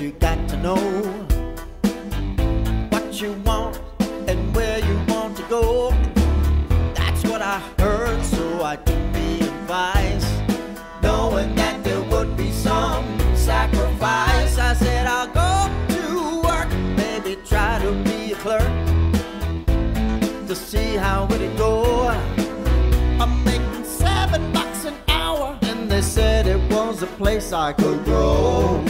you got to know what you want and where you want to go. That's what I heard, so I took the advice, knowing that there would be some sacrifice. I said I'll go to work, maybe try to be a clerk, to see how it'd go. I'm making $7 an hour, and they said it was a place I could grow.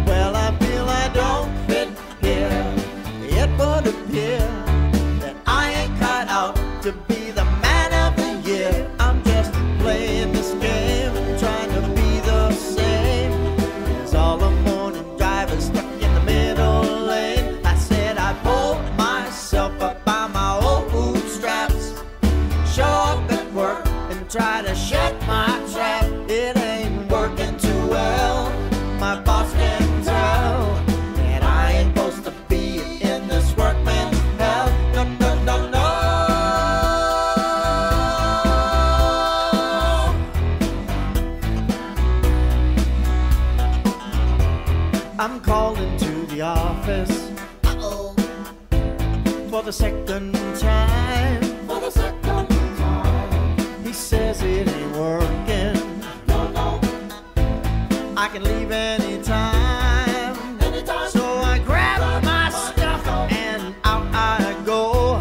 Well, I feel I don't fit here. It would appear that I ain't cut out to be the man of the year. I'm just playing this game, trying to be the same as all the morning drivers stuck in the middle lane. I said I pulled myself up by my old bootstraps, show up at work and try to shut my trap. It ain't working too well. My boss can tell that I ain't supposed to be in this workman's hell. No, no, no, no. I'm calling to the office for the second time. He says it ain't working. I can leave anytime. So I grab my stuff and out I go.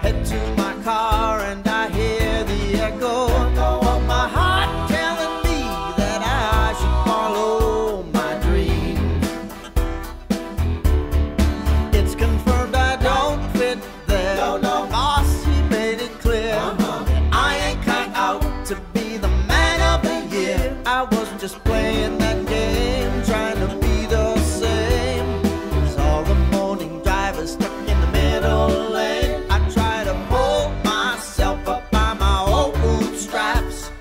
Head to my car and I hear the echo of my heart telling me that I should follow my dreams. It's confirmed I don't fit there. Boss, he made it clear that I ain't cut out to be the man of the year. I wasn't just playing that game, trying to be the same as all the morning drivers stuck in the middle lane. I try to pull myself up by my old bootstraps,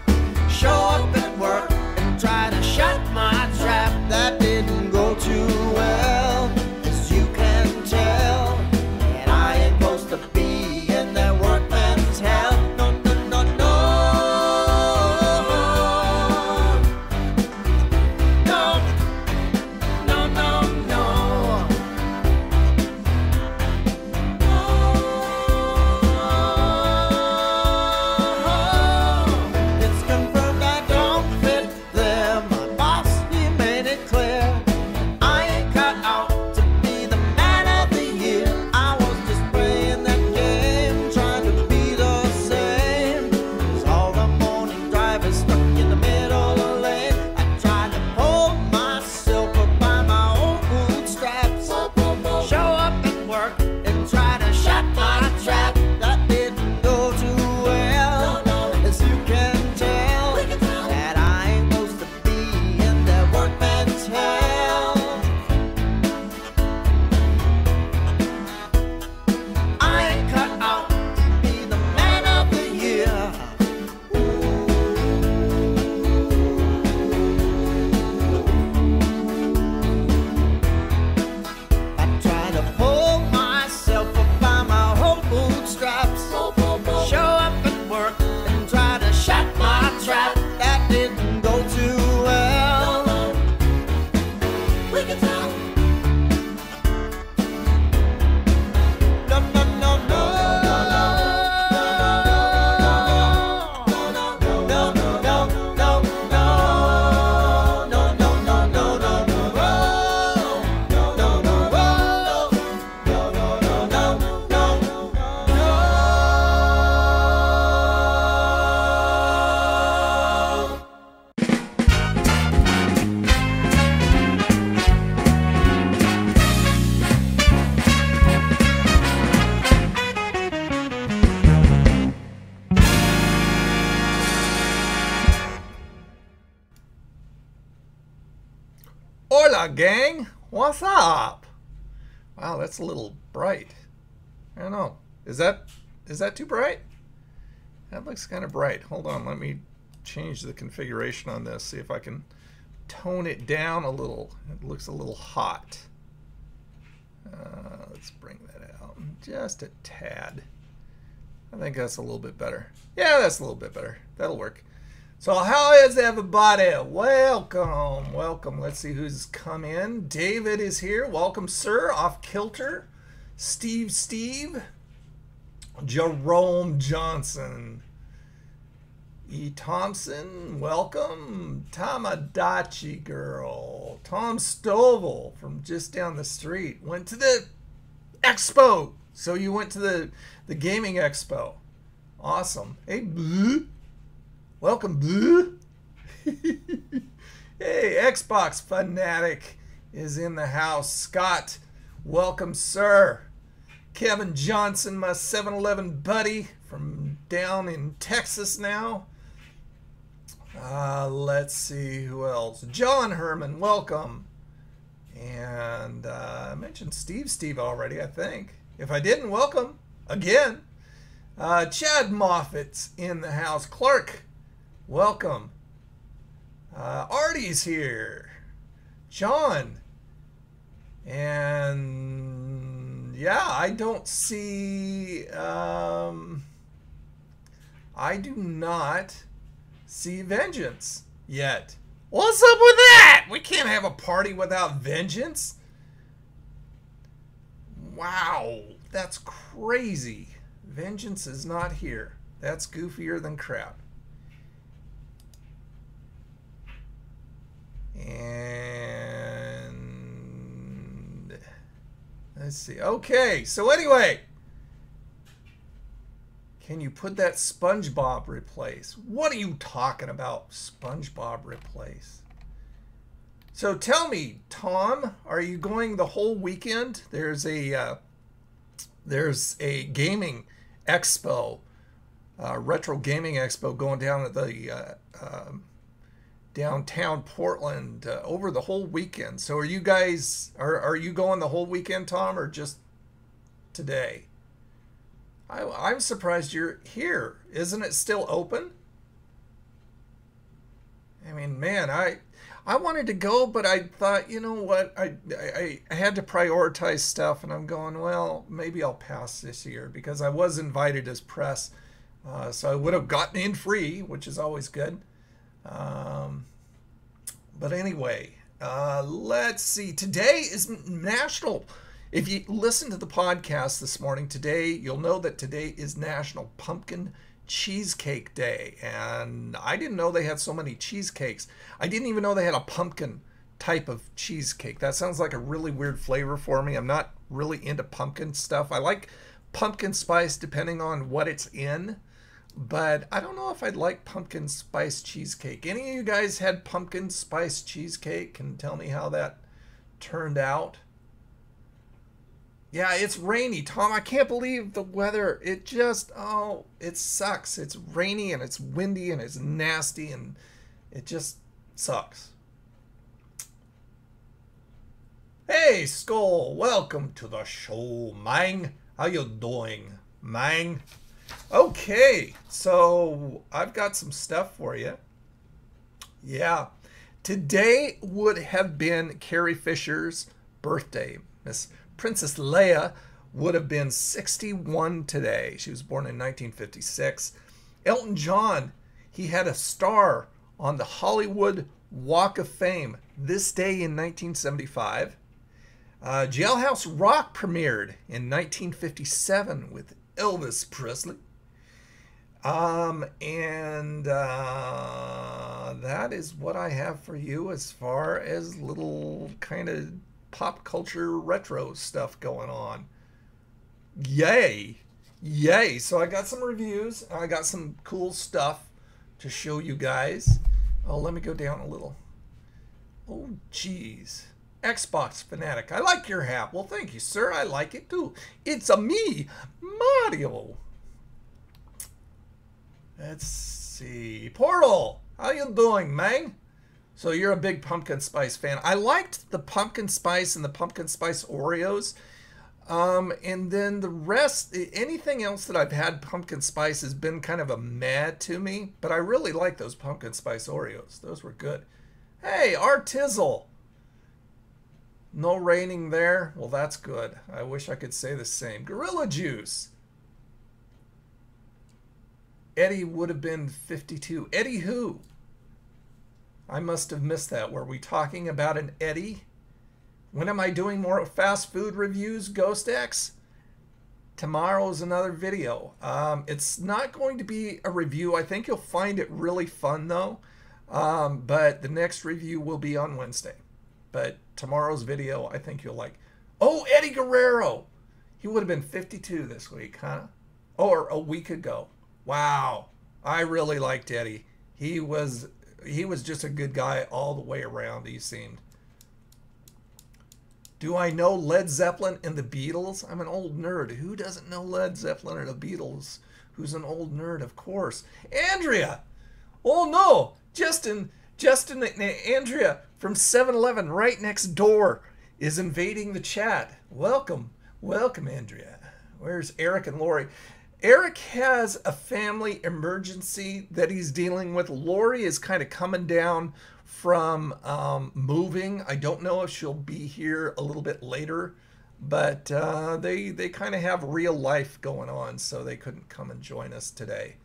show up at work and try to shut my trap. That didn't go too well, as you can tell that I ain't supposed to be in that workman's hell. No, no, no, no. No, no, no, no. It's confirmed I don't fit there. My boss, he made it clear I ain't cut out to be the man of the year. I was just playing that game, trying to be the same as all the morning drivers stuck in the middle lane. I tried to pull myself up by my own bootstraps, show up at work and try to shut my trap. That didn't go too well, as you can tell that I ain't supposed to be in that workman's hell. I ain't cut out to be the man of the year. I try to pull myself up by my whole bootstraps, show up at work and try to shut my trap. That didn't go too well. No, no, no, no. Hola, gang. What's up? Wow, that's a little bright. I don't know. Is that too bright? That looks kind of bright. Hold on, let me change the configuration on this, see if I can tone it down a little. It looks a little hot. Let's bring that out just a tad. I think that's a little bit better. Yeah, that's a little bit better. That'll work. So how is everybody? Welcome, welcome. Let's see who's come in. David is here. Welcome, sir. Off Kilter. Steve. Jerome Johnson. E. Thompson, welcome. Tamadachi girl. Tom Stovall from just down the street. Went to the expo. So you went to the gaming expo. Awesome. Hey, Blue. Welcome, Blue. Hey, Xbox Fanatic is in the house. Scott, welcome, sir. Kevin Johnson, my 7-Eleven buddy from down in Texas now. Let's see who else. John Herman, welcome. And I mentioned Steve already, I think. If I didn't, welcome again. Chad Moffat's in the house. Clark, welcome. Artie's here. John. And yeah, I don't see... I do not see Vengeance yet. What's up with that? We can't have a party without Vengeance. Wow, that's crazy. Vengeance is not here. That's goofier than crap. And let's see. Okay, so anyway, can you put that SpongeBob replace? What are you talking about, SpongeBob replace? So tell me, Tom, are you going the whole weekend? There's a gaming expo, retro gaming expo going down at the downtown Portland over the whole weekend. So are you guys, are you going the whole weekend, Tom, or just today? I'm surprised you're here. Isn't it still open? I mean, man, I wanted to go, but I thought, you know what, I had to prioritize stuff, and I'm going, well, maybe I'll pass this year, because I was invited as press, so I would have gotten in free, which is always good. But anyway, let's see. Today is National... If you listen to the podcast this morning, today, you'll know that today is National Pumpkin Cheesecake Day. And I didn't know they had so many cheesecakes. I didn't even know they had a pumpkin type of cheesecake. That sounds like a really weird flavor for me. I'm not really into pumpkin stuff. I like pumpkin spice depending on what it's in. But I don't know if I'd like pumpkin spice cheesecake. Any of you guys had pumpkin spice cheesecake? Can tell me how that turned out? Yeah, it's rainy, Tom. I can't believe the weather. It just, oh, it sucks. It's rainy and it's windy and it's nasty and it just sucks. Hey, Skull, welcome to the show, man. How you doing, man? Okay, so I've got some stuff for you. Yeah, today would have been Carrie Fisher's birthday. Miss Princess Leia would have been 61 today. She was born in 1956. Elton John, he had a star on the Hollywood Walk of Fame this day in 1975. Jailhouse Rock premiered in 1957 with Elvis Presley. That is what I have for you as far as little kind of pop culture retro stuff going on. Yay. Yay. So I got some reviews. I got some cool stuff to show you guys. Oh, let me go down a little. Oh, geez. Xbox Fanatic. I like your hat. Well, thank you, sir. I like it too. It's a me, Mario. Let's see. Portal. How you doing, man? So you're a big pumpkin spice fan. I liked the pumpkin spice and the pumpkin spice Oreos. And then the rest, anything else that I've had pumpkin spice has been kind of a mad to me. But I really like those pumpkin spice Oreos. Those were good. Hey, Artizzle. No raining there? Well, that's good. I wish I could say the same. Gorilla Juice. Eddie would have been 52. Eddie who? I must have missed that. Were we talking about an Eddie? When am I doing more fast food reviews, Ghost X? Tomorrow's another video. It's not going to be a review. I think you'll find it really fun though. But the next review will be on Wednesday. But tomorrow's video, I think you'll like. Oh, Eddie Guerrero. He would have been 52 this week, huh? Or a week ago. Wow. I really liked Eddie. He was just a good guy all the way around, he seemed. Do I know Led Zeppelin and the Beatles? I'm an old nerd. Who doesn't know Led Zeppelin or the Beatles? Who's an old nerd, of course. Andrea! Oh no! Justin and Andrea from 7-Eleven right next door is invading the chat. Welcome. Welcome, Andrea. Where's Eric and Lori? Eric has a family emergency that he's dealing with. Lori is kind of coming down from moving. I don't know if she'll be here a little bit later, but they kind of have real life going on, so they couldn't come and join us today.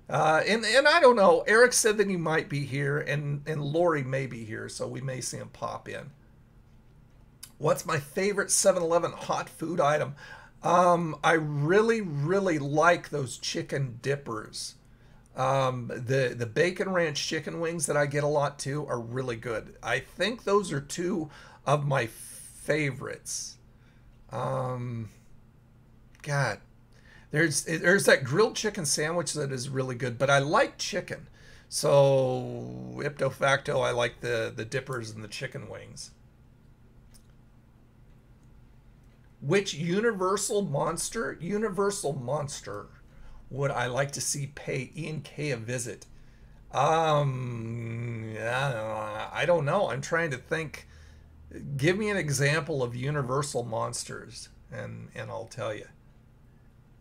And I don't know. Eric said that he might be here, and Lori may be here, so we may see him pop in. What's my favorite 7-Eleven hot food item? I really, really like those chicken dippers. The bacon ranch chicken wings that I get a lot too are really good. I think those are two of my favorites. God, there's that grilled chicken sandwich that is really good, but I like chicken. So ipso facto, I like the dippers and the chicken wings. Which Universal monster would I like to see pay Ian K a visit? I don't know. I'm trying to think. Give me an example of Universal monsters, and I'll tell you.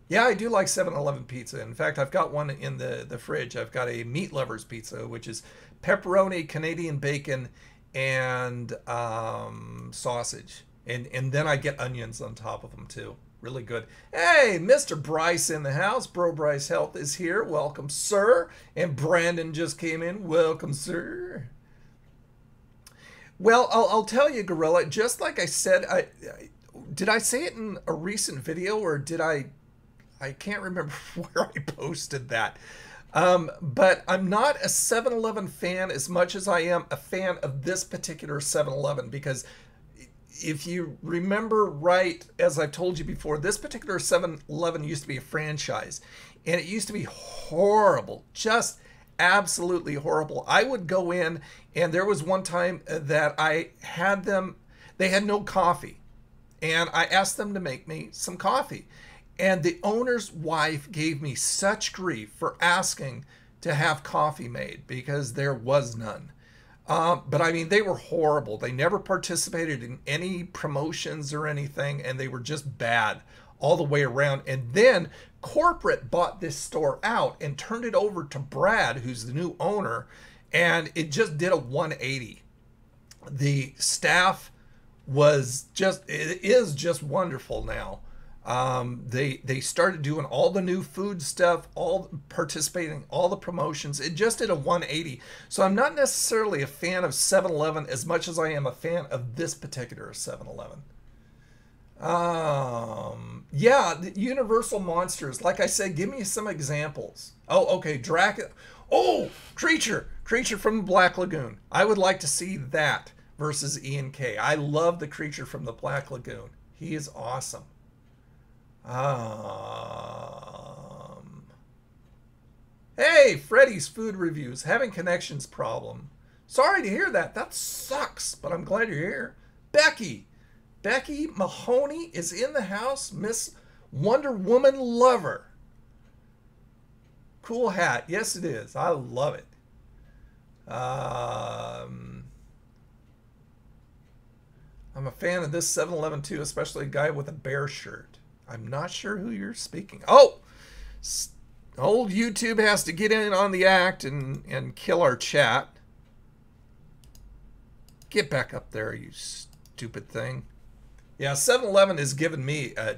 Yeah, I do like 7-Eleven pizza. In fact, I've got one in the fridge. I've got a meat lovers pizza, which is pepperoni, Canadian bacon, and sausage. And then I get onions on top of them too. Really good. Hey, Mr. Bryce in the house. Bro Bryce Health is here. Welcome, sir. And Brandon just came in. Welcome, sir. Well, I'll tell you, Gorilla, just like I said, did I say it in a recent video, or did I can't remember where I posted that. But I'm not a 7-Eleven fan as much as I am a fan of this particular 7-Eleven, because if you remember right, as I've told you before, this particular 7-Eleven used to be a franchise, and it used to be horrible, just absolutely horrible. I would go in, and there was one time that I had them, they had no coffee, and I asked them to make me some coffee, and the owner's wife gave me such grief for asking to have coffee made because there was none. But I mean, they were horrible. They never participated in any promotions or anything, and they were just bad all the way around. And then corporate bought this store out and turned it over to Brad, who's the new owner, and it just did a 180. The staff is just wonderful now. They started doing all the new food stuff, participating in all the promotions. It just did a 180. So I'm not necessarily a fan of 7-Eleven as much as I am a fan of this particular 7-Eleven. Yeah, the Universal monsters. Like I said, give me some examples. Oh, okay, Dracula. Oh, Creature from the Black Lagoon. I would like to see that versus Ian K. I love the Creature from the Black Lagoon. He is awesome. Hey, Freddy's Food Reviews, having connections problem. Sorry to hear that. That sucks, but I'm glad you're here. Becky Mahoney is in the house. Miss Wonder Woman lover. Cool hat. Yes, it is. I love it. I'm a fan of this 7-Eleven too, especially a guy with a bear shirt. I'm not sure who you're speaking. Oh, old YouTube has to get in on the act and kill our chat. Get back up there, you stupid thing. Yeah, 7-Eleven has given me a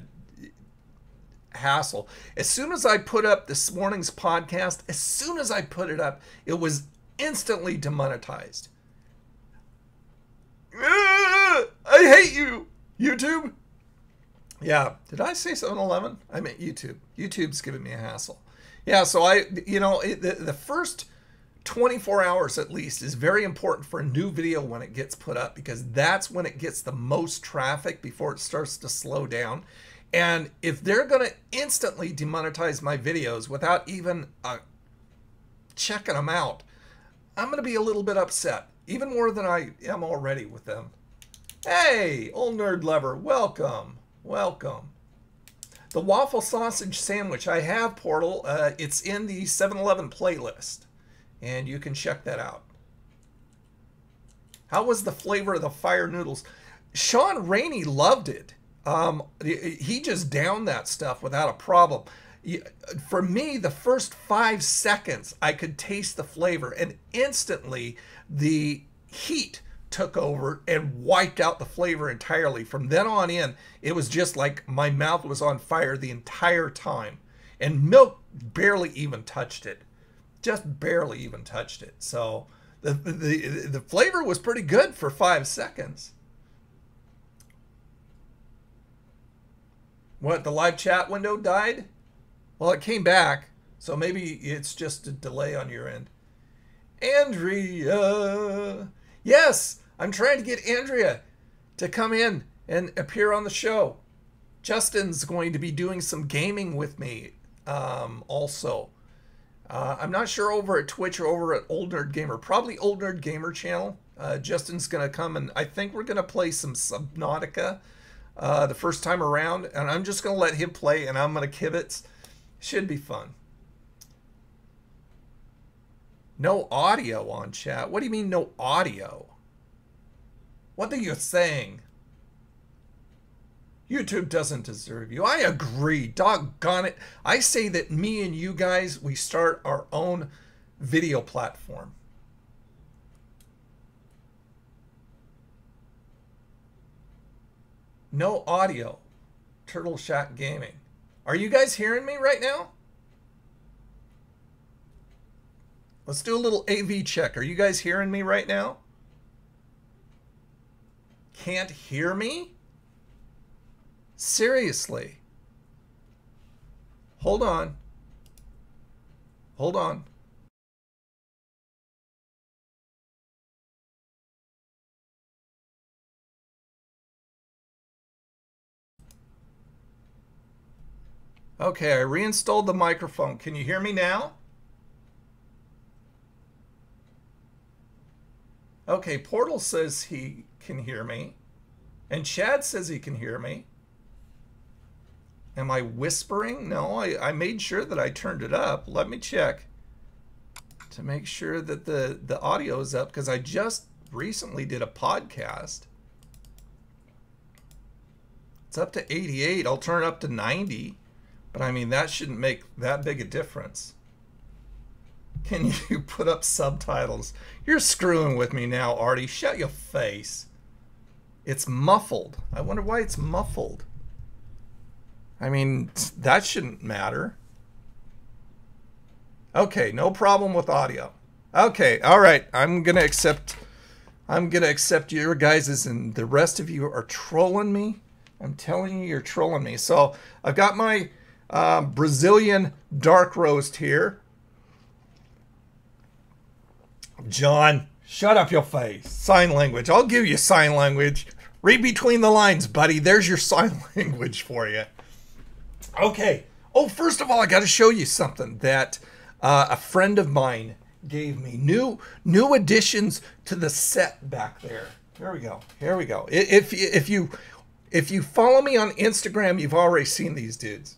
hassle. As soon as I put up this morning's podcast, as soon as I put it up, it was instantly demonetized. I hate you, YouTube. Yeah, did I say 7-Eleven? I meant YouTube. YouTube's giving me a hassle. Yeah, so the first 24 hours at least is very important for a new video when it gets put up, because that's when it gets the most traffic before it starts to slow down. And if they're going to instantly demonetize my videos without even checking them out, I'm going to be a little bit upset, even more than I am already with them. Hey, old nerd lover, welcome. Welcome. The waffle sausage sandwich, I have, Portal. It's in the 7-Eleven playlist, and you can check that out. How was the flavor of the fire noodles? Sean Rainey loved it. He just downed that stuff without a problem. For me, the first 5 seconds, I could taste the flavor, and instantly the heat took over and wiped out the flavor entirely. From then on in, it was just like my mouth was on fire the entire time. And milk barely even touched it. Just barely even touched it. So the flavor was pretty good for 5 seconds. What, the live chat window died? Well, it came back, so maybe it's just a delay on your end. Andrea. Yes, I'm trying to get Andrea to come in and appear on the show. Justin's going to be doing some gaming with me also. I'm not sure over at Twitch or over at Old Nerd Gamer. Probably Old Nerd Gamer channel. Justin's going to come, and I think we're going to play some Subnautica the first time around. And I'm just going to let him play, and I'm going to kibitz. Should be fun. No audio on chat. What do you mean no audio? What are you saying? YouTube doesn't deserve you. I agree. Doggone it. I say that me and you guys, we start our own video platform. No audio. Turtle Shack Gaming. Are you guys hearing me right now? Let's do a little AV check. Are you guys hearing me right now? Can't hear me? Seriously. Hold on. Hold on. Okay, I reinstalled the microphone. Can you hear me now? Okay, Portal says he can hear me. And Chad says he can hear me. Am I whispering? No, I made sure that I turned it up. Let me check to make sure that the audio is up, because I just recently did a podcast. It's up to 88. I'll turn it up to 90. But I mean, that shouldn't make that big a difference. Can you put up subtitles? You're screwing with me now, Artie. Shut your face. It's muffled. I wonder why it's muffled. I mean, that shouldn't matter. Okay, no problem with audio. Okay, all right. I'm gonna accept your guys's, and the rest of you are trolling me. I'm telling you, you're trolling me. So I've got my Brazilian dark roast here. John, shut up your face. Sign language. I'll give you sign language. Read between the lines, buddy. There's your sign language for you. Okay. Oh, first of all, I got to show you something that a friend of mine gave me. New additions to the set back there. Here we go. Here we go. If you follow me on Instagram, you've already seen these dudes.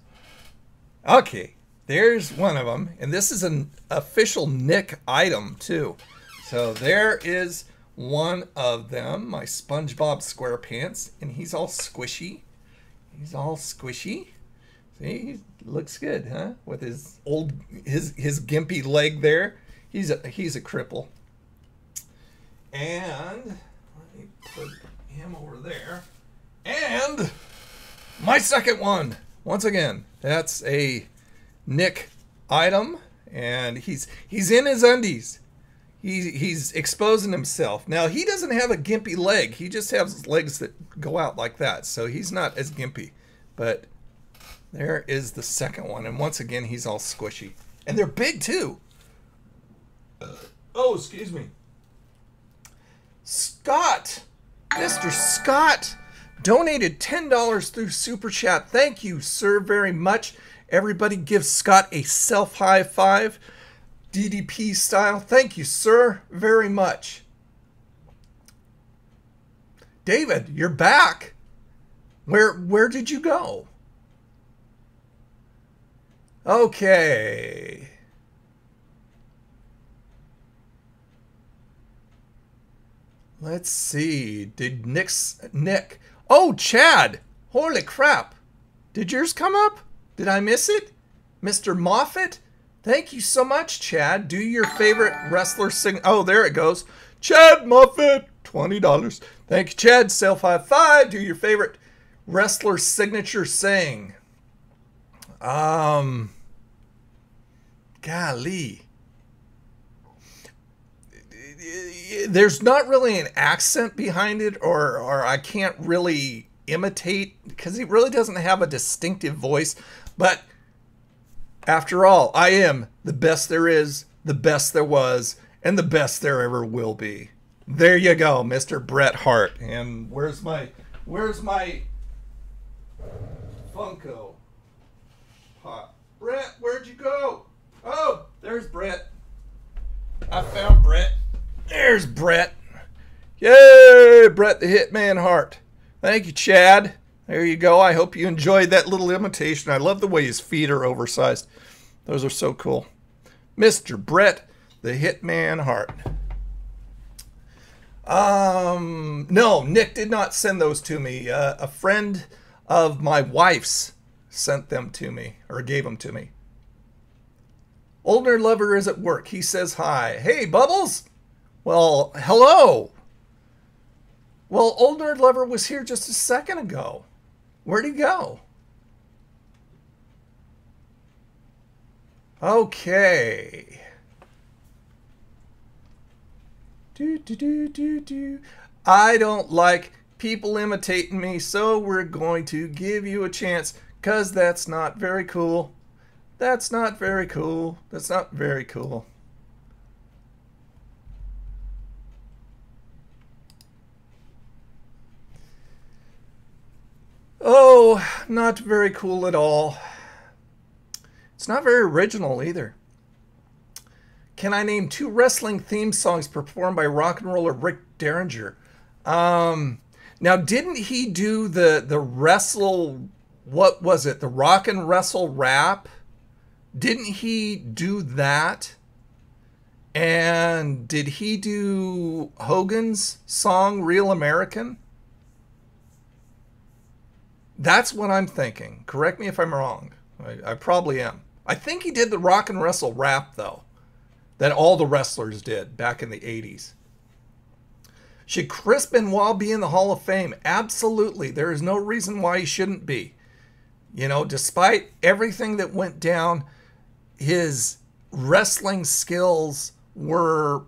Okay. There's one of them, and this is an official Nick item too. So there is one of them, my SpongeBob SquarePants, and he's all squishy. He's all squishy. See, he looks good, huh? With his gimpy leg there. He's a cripple. And let me put him over there. And my second one, once again, that's a Nick item, and he's in his undies. He's exposing himself. Now, he doesn't have a gimpy leg. He just has legs that go out like that. So he's not as gimpy. But there is the second one. And once again, he's all squishy. And they're big, too. Oh, excuse me. Scott. Mr. Scott donated $10 through Super Chat. Thank you, sir, very much. Everybody give Scott a self-high five. DDP style. Thank you, sir, very much. David, you're back. Where did you go? Okay. Let's see. Did Nick? Oh, Chad. Holy crap. Did yours come up? Did I miss it? Mr. Moffat? Thank you so much, Chad. Do your favorite wrestler sing. Oh, there it goes. Chad Moffat, $20. Thank you, Chad. Self high five. Do your favorite wrestler signature sing. Golly. There's not really an accent behind it, or I can't really imitate because he really doesn't have a distinctive voice. But after all, I am the best there is, the best there was, and the best there ever will be. There you go, Mr. Bret Hart. And where's my Funko Pop? Bret, where'd you go? Oh, there's Bret. I found Bret. There's Bret. Yay, Bret the Hitman Hart. Thank you, Chad. There you go. I hope you enjoyed that little imitation. I love the way his feet are oversized. Those are so cool. Mr. Bret the Hitman Hart. No, Nick did not send those to me. A friend of my wife's sent them to me, or gave them to me. Old Nerd Lover is at work. He says hi. Hey, Bubbles. Well, hello. Well, Old Nerd Lover was here just a second ago. Where'd he go? Okay. I don't like people imitating me, so we're going to give you a chance, because that's not very cool. That's not very cool. That's not very cool. Oh, not very cool at all. It's not very original either. Can I name 2 wrestling theme songs performed by rock and roller Rick Derringer? Now, didn't he do the wrestle, what was it? The rock and wrestle rap? Didn't he do that? And did he do Hogan's song, Real American? That's what I'm thinking. Correct me if I'm wrong. I probably am. I think he did the rock and wrestle rap, though, that all the wrestlers did back in the 80s. Should Chris Benoit be in the Hall of Fame? Absolutely. There is no reason why he shouldn't be. You know, despite everything that went down, his wrestling skills were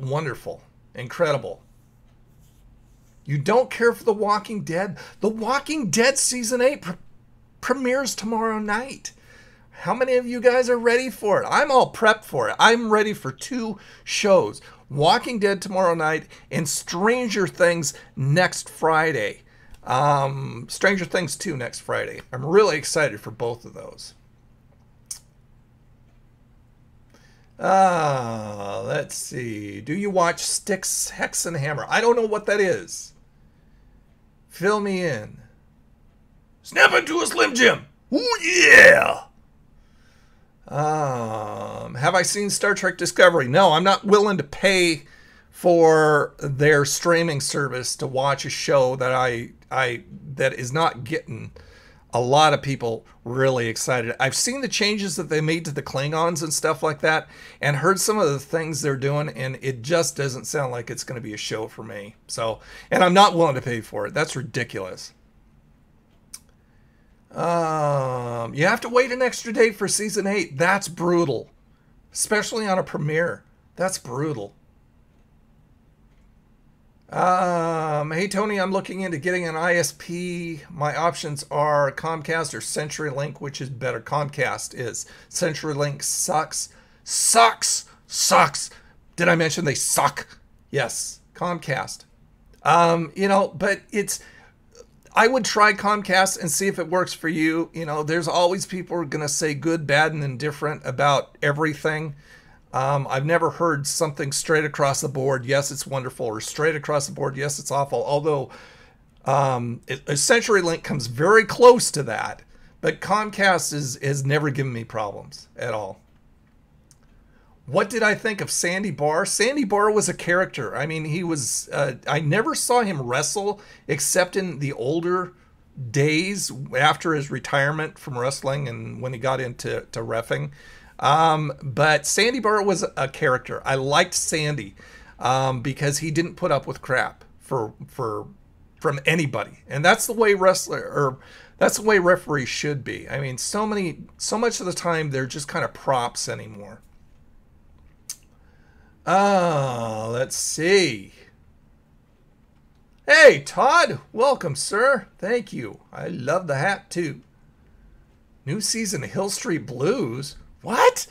wonderful, incredible. You don't care for The Walking Dead? The Walking Dead Season 8 premieres tomorrow night. How many of you guys are ready for it? I'm all prepped for it. I'm ready for 2 shows. Walking Dead tomorrow night and Stranger Things next Friday. Stranger Things 2 next Friday. I'm really excited for both of those. Let's see. Do you watch Styx, Hex, and Hammer? I don't know what that is. Fill me in. Snap into a Slim Jim. Ooh, yeah. Have I seen Star Trek Discovery? No, I'm not willing to pay for their streaming service to watch a show that that is not getting a lot of people really excited. I've seen the changes that they made to the Klingons and stuff like that, and heard some of the things they're doing, and it just doesn't sound like it's going to be a show for me. So, and I'm not willing to pay for it. That's ridiculous. You have to wait an extra day for season 8. That's brutal, especially on a premiere. That's brutal. Hey, Tony, I'm looking into getting an ISP. My options are Comcast or CenturyLink, which is better. Comcast is. CenturyLink sucks. Sucks. Did I mention they suck? Yes, Comcast. You know, but I would try Comcast and see if it works for you. You know, there's always people who are going to say good, bad, and indifferent about everything. I've never heard something straight across the board, yes, it's wonderful, or straight across the board, yes, it's awful. Although CenturyLink comes very close to that, but Comcast has never given me problems at all. What did I think of Sandy Barr? Sandy Barr was a character. I mean, he was, I never saw him wrestle except in the older days after his retirement from wrestling and when he got into reffing. But Sandy Barr was a character. I liked Sandy because he didn't put up with crap from anybody. And that's the way that's the way referees should be. I mean, so much of the time they're just kind of props anymore. Let's see. Hey, Todd. Welcome, sir. Thank you. I love the hat, too. New season of Hill Street Blues. What?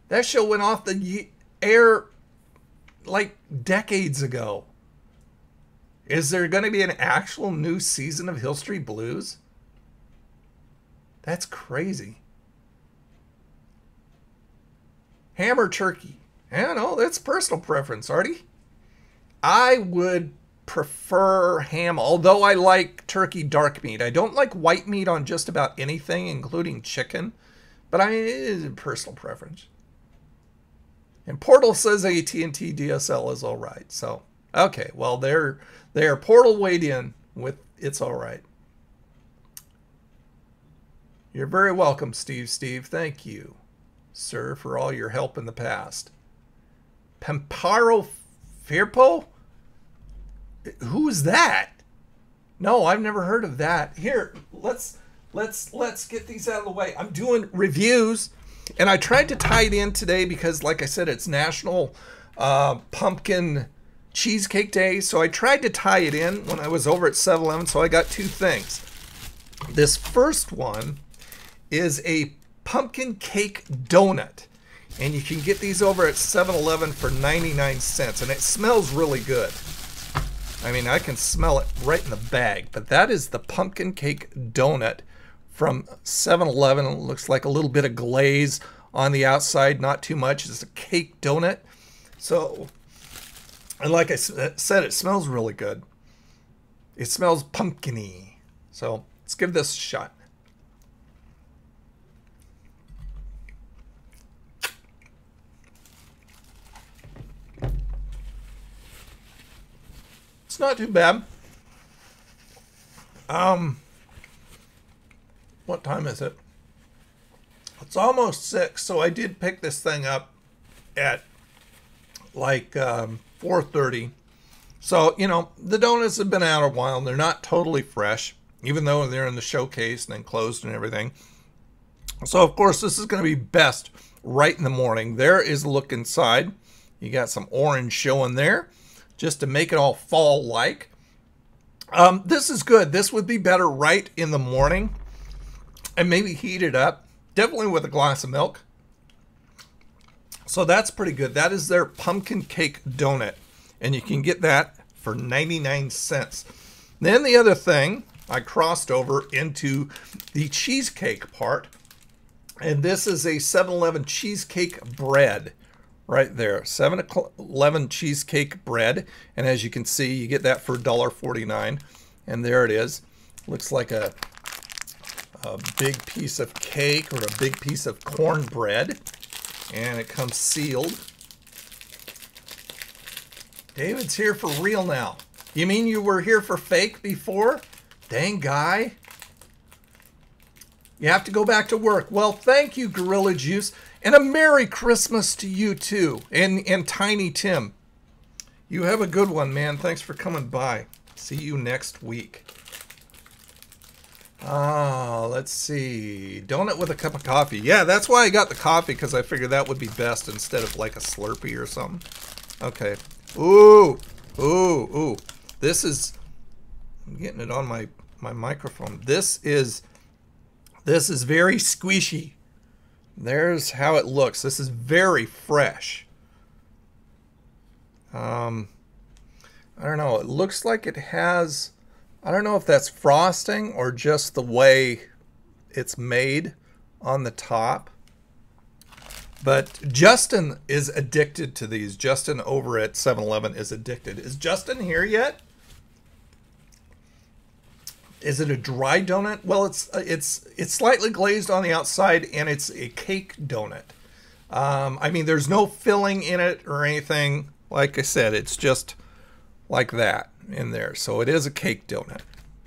That show went off the air like decades ago. Is there going to be an actual new season of Hill Street Blues? That's crazy. Ham or turkey? I don't know. That's personal preference, Artie. I would prefer ham, although I like turkey dark meat. I don't like white meat on just about anything, including chicken. But I mean, it is a personal preference. And Portal says AT&T DSL is all right. So, okay, well, they're Portal weighed in with it's all right. You're very welcome, Steve. Thank you, sir, for all your help in the past. Pamparo Firpo? Who's that? No, I've never heard of that. Here, let's get these out of the way. I'm doing reviews, and I tried to tie it in today because, like I said, it's National Pumpkin Cheesecake Day. So I tried to tie it in when I was over at 7-Eleven. So I got two things. This first one is a pumpkin cake donut, and you can get these over at 7-Eleven for 99 cents, and it smells really good. I mean, I can smell it right in the bag, but that is the pumpkin cake donut from 7-Eleven. It looks like a little bit of glaze on the outside, not too much. It's a cake donut. So, and like I said, it smells really good. It smells pumpkin-y. So, let's give this a shot. It's not too bad. What time is it? It's almost 6, so I did pick this thing up at like 4:30. So, you know, the donuts have been out a while, and they're not totally fresh, even though they're in the showcase and enclosed and everything. So, of course, this is going to be best right in the morning. There is a look inside. You got some orange showing there, just to make it all fall-like. This is good. This would be better right in the morning, and maybe heat it up, definitely with a glass of milk. So that's pretty good. That is their pumpkin cake donut, and you can get that for 99 cents. Then the other thing, I crossed over into the cheesecake part, and this is a 7-Eleven cheesecake bread right there. 7-Eleven cheesecake bread, and as you can see, you get that for $1.49, and there it is. Looks like a big piece of cake or a big piece of cornbread, and it comes sealed. David's here for real now. You mean you were here for fake before? Dang guy. You have to go back to work. Well, thank you, Gorilla Juice, and a Merry Christmas to you too, and Tiny Tim. You have a good one, man. Thanks for coming by. See you next week. Let's see. Donut with a cup of coffee. Yeah, that's why I got the coffee, because I figured that would be best instead of like a Slurpee or something. Okay. Ooh. Ooh. Ooh. This is... I'm getting it on my microphone. This is very squishy. There's how it looks. This is very fresh. I don't know. It looks like it has... I don't know if that's frosting or just the way it's made on the top. But Justin is addicted to these. Justin over at 7-Eleven is addicted. Is Justin here yet? Is it a dry donut? Well, it's slightly glazed on the outside, and it's a cake donut. I mean, there's no filling in it or anything. Like I said, it's just like that in there. So it is a cake donut.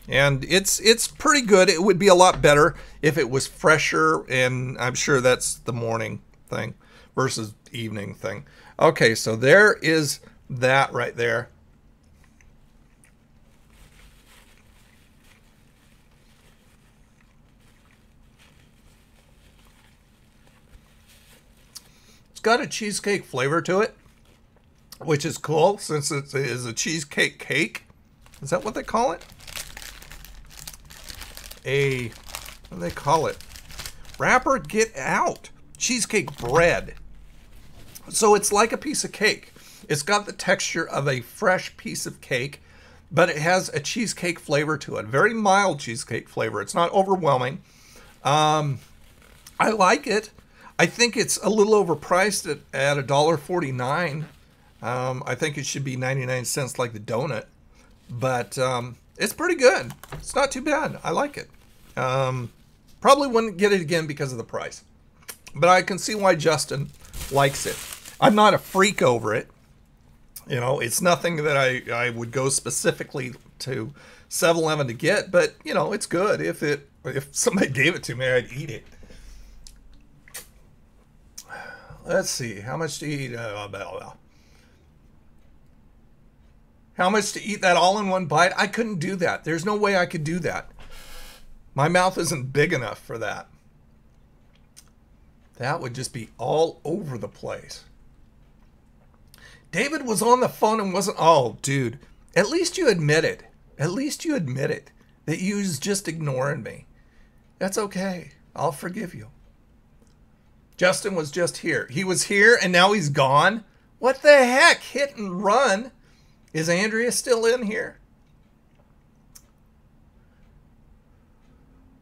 And it's pretty good. It would be a lot better if it was fresher, and I'm sure that's the morning thing versus evening thing. Okay, so there is that right there. It's got a cheesecake flavor to it, which is cool since it is a cheesecake cake. Is that what they call it? What do they call it? Wrapper, get out. Cheesecake bread. So it's like a piece of cake. It's got the texture of a fresh piece of cake, but it has a cheesecake flavor to it. Very mild cheesecake flavor. It's not overwhelming. I like it. I think it's a little overpriced at $1.49. I think it should be 99 cents like the donut. But it's pretty good. It's not too bad. I like it. Probably wouldn't get it again because of the price. But I can see why Justin likes it. I'm not a freak over it. You know, it's nothing that I would go specifically to 7-Eleven to get. But, you know, it's good. If somebody gave it to me, I'd eat it. Let's see. How much to eat? How much to eat that all in one bite? I couldn't do that. There's no way I could do that. My mouth isn't big enough for that. That would just be all over the place. David was on the phone and wasn't... Oh, dude. At least you admit it. At least you admit it. That you was just ignoring me. That's okay. I'll forgive you. Justin was just here. He was here and now he's gone. What the heck? Hit and run. Is Andrea still in here?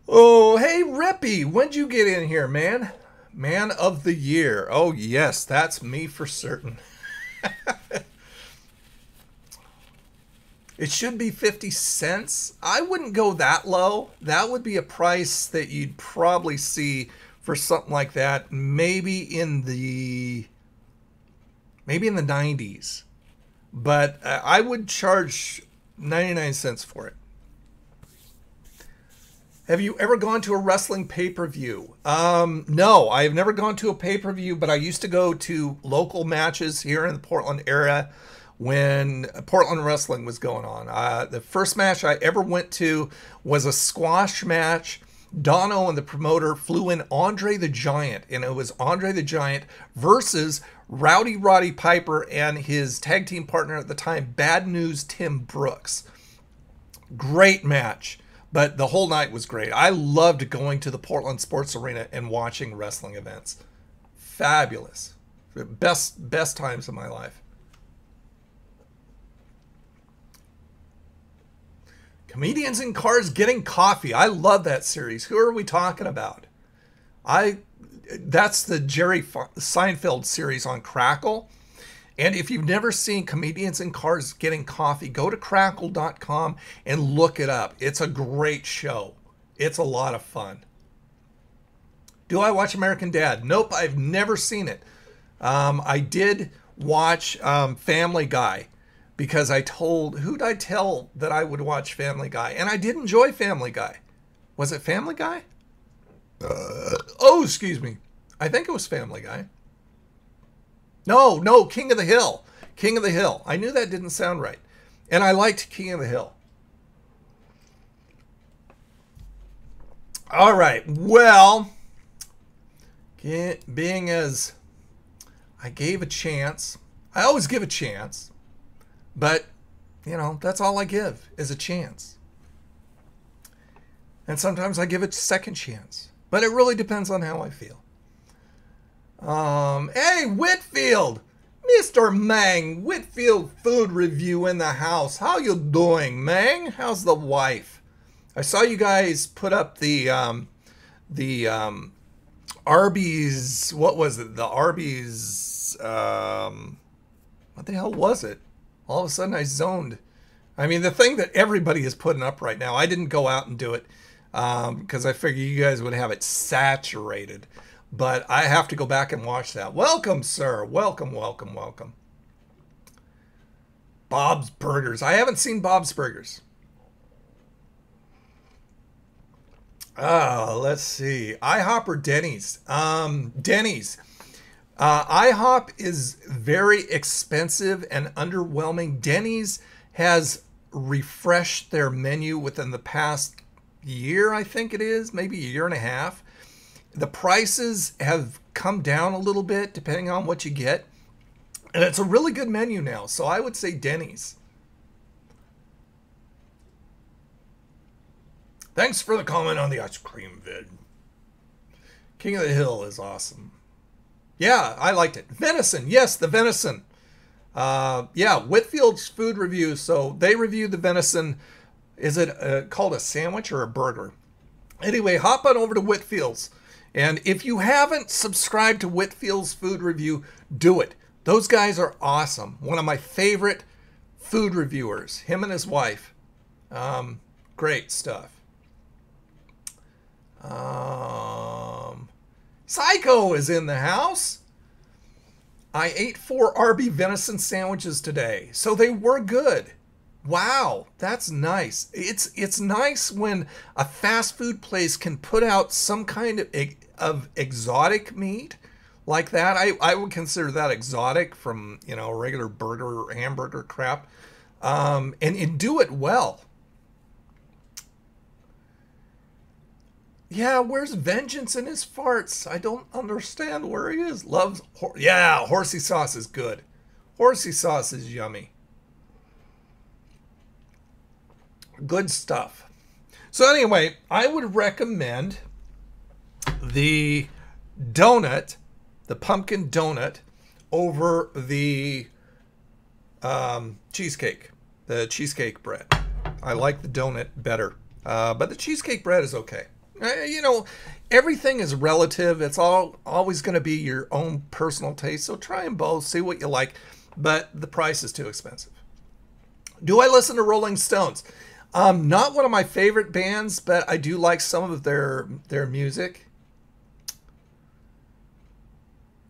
Oh, hey, Rippy. When'd you get in here, man? Man of the year. Oh, yes, that's me for certain. It should be 50 cents. I wouldn't go that low. That would be a price that you'd probably see for something like that. Maybe in the 90s. But I would charge 99 cents for it. Have you ever gone to a wrestling pay-per-view? No, I have never gone to a pay-per-view, but I used to go to local matches here in the Portland area when Portland wrestling was going on. The first match I ever went to was a squash match. Dono and the promoter flew in Andre the Giant, and it was Andre the Giant versus Rowdy Roddy Piper and his tag team partner at the time, Bad News Tim Brooks. Great match, but the whole night was great. I loved going to the Portland Sports Arena and watching wrestling events. Fabulous. Best times of my life. Comedians in Cars Getting Coffee. I love that series. Who are we talking about? That's the Jerry Seinfeld series on Crackle. And if you've never seen Comedians in Cars Getting Coffee, go to crackle.com and look it up. It's a great show. It's a lot of fun. Do I watch American Dad? Nope, I've never seen it. I did watch Family Guy. Because who'd I tell that I would watch Family Guy? And I did enjoy Family Guy. Was it Family Guy? Excuse me. I think it was Family Guy. No, King of the Hill. King of the Hill. I knew that didn't sound right. And I liked King of the Hill. All right. Well, being as I gave a chance, I always give a chance, but, you know, that's all I give is a chance. And sometimes I give it a second chance, but it really depends on how I feel. Hey, Whitfield, Mr. Mang, Whitfield Food Review in the house. How you doing, Mang? How's the wife? I saw you guys put up the Arby's, what was it? The Arby's, what the hell was it? All of a sudden I zoned. I mean, the thing that everybody is putting up right now, I didn't go out and do it because I figured you guys would have it saturated. But I have to go back and watch that. Welcome, sir. Welcome, welcome, welcome. Bob's Burgers. I haven't seen Bob's Burgers. Let's see. IHOP or Denny's? Denny's. IHOP is very expensive and underwhelming. Denny's has refreshed their menu within the past year, I think it is, maybe a year and a half. The prices have come down a little bit depending on what you get. And it's a really good menu now. So I would say Denny's. Thanks for the comment on the ice cream vid. King of the Hill is awesome. Yeah, I liked it. Venison. Yes, the venison. Yeah, Whitfield's Food Review. So they reviewed the venison. Is it called a sandwich or a burger? Anyway, hop on over to Whitfield's. And if you haven't subscribed to Whitfield's Food Review, do it. Those guys are awesome. One of my favorite food reviewers, him and his wife. Great stuff. Psycho is in the house. I ate 4 Arby venison sandwiches today, so they were good. Wow, that's nice. It's nice when a fast food place can put out some kind of exotic meat like that. I would consider that exotic from, you know, regular burger or hamburger crap, and do it well. Yeah, where's Vengeance in his farts? I don't understand where he is. Loves, yeah, horsey sauce is good. Horsey sauce is yummy. Good stuff. So anyway, I would recommend the donut, the pumpkin donut, over the cheesecake, the cheesecake bread. I like the donut better, but the cheesecake bread is okay. You know, everything is relative. It's always going to be your own personal taste. So try them both, see what you like, but the price is too expensive. Do I listen to Rolling Stones? Not one of my favorite bands, but I do like some of their music.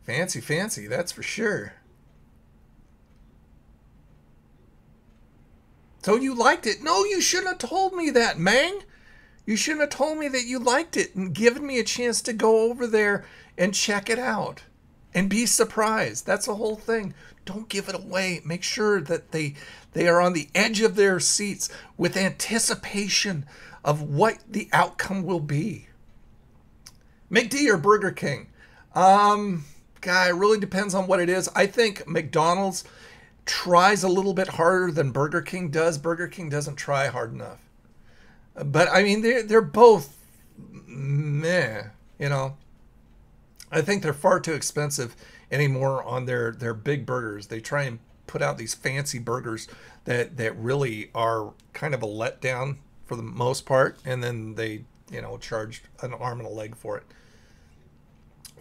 Fancy, fancy, that's for sure. So you liked it? No, you shouldn't have told me that, Mang. You shouldn't have told me that you liked it and given me a chance to go over there and check it out and be surprised. That's the whole thing. Don't give it away. Make sure that they are on the edge of their seats with anticipation of what the outcome will be. McD or Burger King? God, it really depends on what it is. I think McDonald's tries a little bit harder than Burger King does. Burger King doesn't try hard enough. But I mean, they're both meh, you know. I think they're far too expensive anymore on their big burgers. They try and put out these fancy burgers that really are kind of a letdown for the most part, and then they, you know, charge an arm and a leg for it.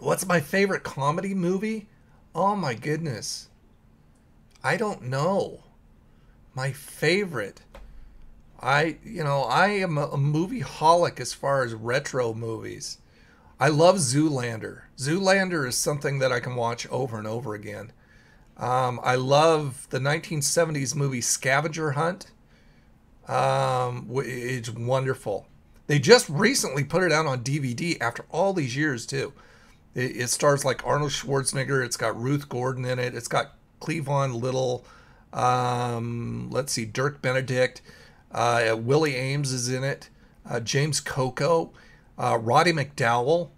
What's my favorite comedy movie? Oh my goodness. I don't know. My favorite. I am a movie holic as far as retro movies. I love Zoolander. Zoolander is something that I can watch over and over again. I love the 1970s movie Scavenger Hunt. It's wonderful. They just recently put it out on DVD after all these years too. It stars like Arnold Schwarzenegger. It's got Ruth Gordon in it. It's got Cleavon Little. Let's see, Dirk Benedict. Willie Ames is in it. James Coco. Roddy McDowell.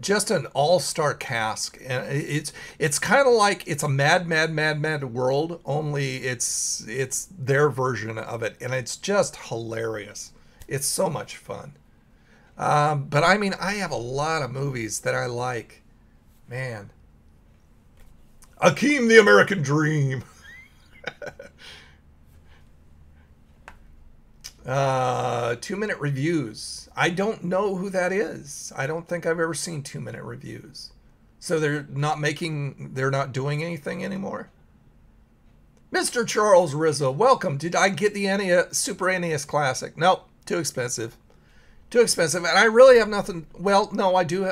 Just an all-star cast, and it's kind of like it's a mad world, only it's their version of it, and it's just hilarious. It's so much fun. But I mean, I have a lot of movies that I like. Man, Akeem the American Dream. 2-minute reviews. I don't know who that is. I don't think I've ever seen 2-minute reviews. So they're not doing anything anymore. Mr. Charles Rizzo, welcome. Did I get the NES, Super NES Classic? Nope, too expensive. Too expensive. And I really have nothing. Well, no, I do.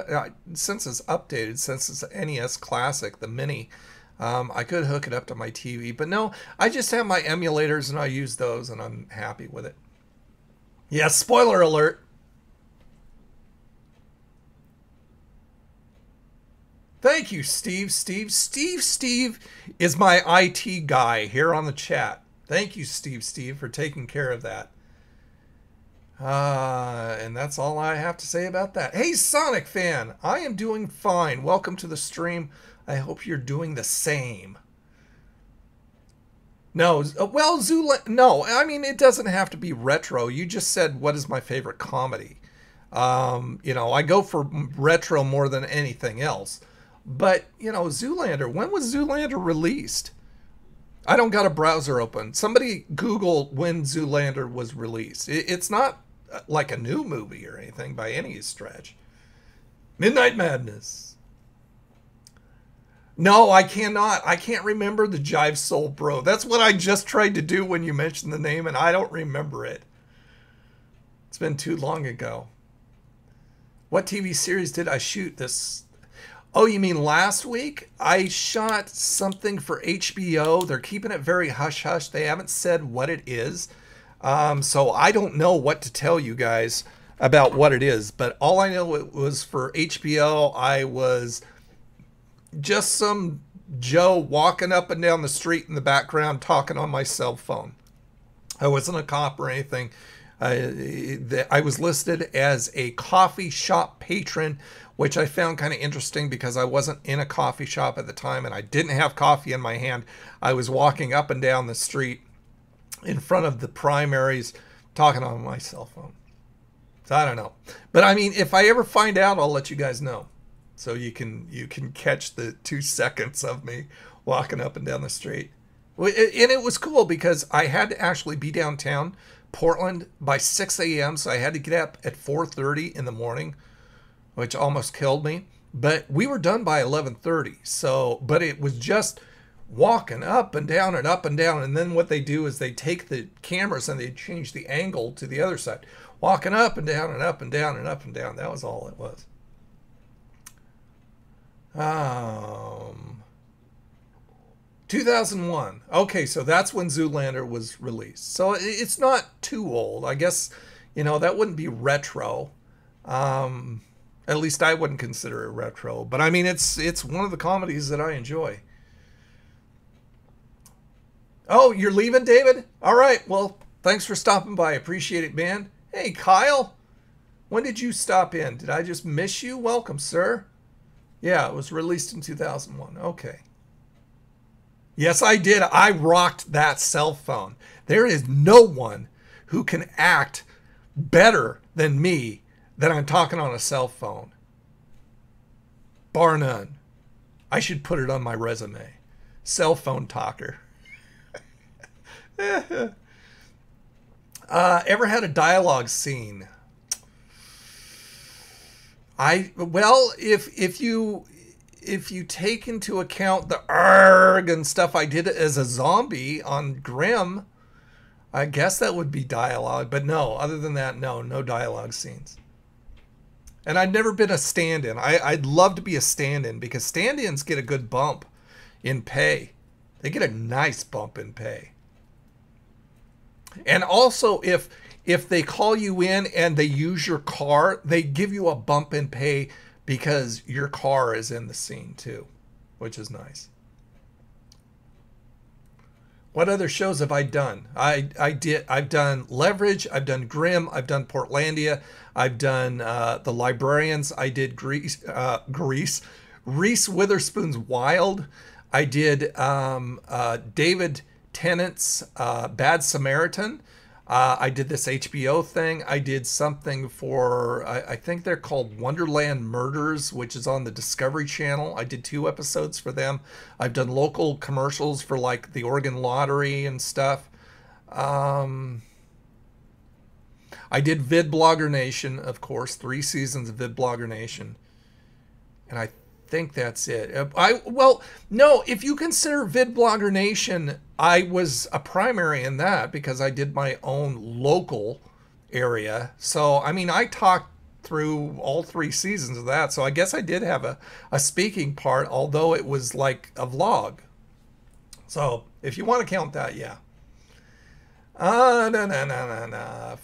Since it's updated, since it's NES Classic, the mini, I could hook it up to my TV. But no, I just have my emulators and I use those and I'm happy with it. Yeah, spoiler alert. Thank you, Steve. Steve is my IT guy here on the chat. Thank you, Steve, for taking care of that. And that's all I have to say about that. Hey, Sonic fan, I am doing fine. Welcome to the stream. I hope you're doing the same. No, well, no, I mean, it doesn't have to be retro. You just said, what is my favorite comedy? You know, I go for retro more than anything else. But, you know, Zoolander, when was Zoolander released? I don't got a browser open. Somebody Google when Zoolander was released. It's not like a new movie or anything by any stretch. Midnight Madness. No, I cannot. I can't remember the Jive Soul Bro. That's what I just tried to do when you mentioned the name, and I don't remember it. It's been too long ago. What TV series did I shoot this? Oh, you mean last week? I shot something for HBO. They're keeping it very hush-hush. They haven't said what it is. So I don't know what to tell you guys about what it is. But all I know, it was for HBO. I was just some Joe walking up and down the street in the background talking on my cell phone. I wasn't a cop or anything. I was listed as a coffee shop patron, which I found kind of interesting because I wasn't in a coffee shop at the time and I didn't have coffee in my hand. I was walking up and down the street in front of the primaries talking on my cell phone. So I don't know. But I mean, if I ever find out, I'll let you guys know. So you can catch the 2 seconds of me walking up and down the street. And it was cool because I had to actually be downtown Portland by 6 a.m. So I had to get up at 4:30 in the morning, which almost killed me. But we were done by 11:30. So, but it was just walking up and down and up and down. And then what they do is they take the cameras and they change the angle to the other side. Walking up and down and up and down and up and down. That was all it was. 2001. Okay, so that's when Zoolander was released. So it's not too old. I guess, you know, that wouldn't be retro. At least I wouldn't consider it retro. But I mean, it's one of the comedies that I enjoy. Oh, you're leaving, David? All right, well, thanks for stopping by. Appreciate it, man. Hey, Kyle. When did you stop in? Did I just miss you? Welcome, sir. Yeah, it was released in 2001. Okay. Yes, I did. I rocked that cell phone. There is no one who can act better than me that I'm talking on a cell phone. Bar none. I should put it on my resume. Cell phone talker. Ever had a dialogue scene? Well, if you take into account the arg and stuff I did as a zombie on Grimm, I guess that would be dialogue. But no, other than that, no dialogue scenes. And I've never been a stand-in. I'd love to be a stand-in because stand-ins get a good bump in pay. They get a nice bump in pay. And also, if they call you in and they use your car, they give you a bump in pay because your car is in the scene too, which is nice. What other shows have I done? I've done Leverage, I've done Grimm, I've done Portlandia, I've done The Librarians, I did Reese Witherspoon's Wild, I did David Tennant's Bad Samaritan, I did this HBO thing, I did something for, I think they're called Wonderland Murders, which is on the Discovery Channel. I did 2 episodes for them. I've done local commercials for like the Oregon Lottery and stuff. I did VidBlogger Nation, of course, 3 seasons of VidBlogger Nation. And I think that's it. Well, no, if you consider VidBlogger Nation, I was a primary in that because I did my own local area. So, I mean, I talked through all 3 seasons of that. So I guess I did have a speaking part, although it was like a vlog. So if you want to count that, yeah. No.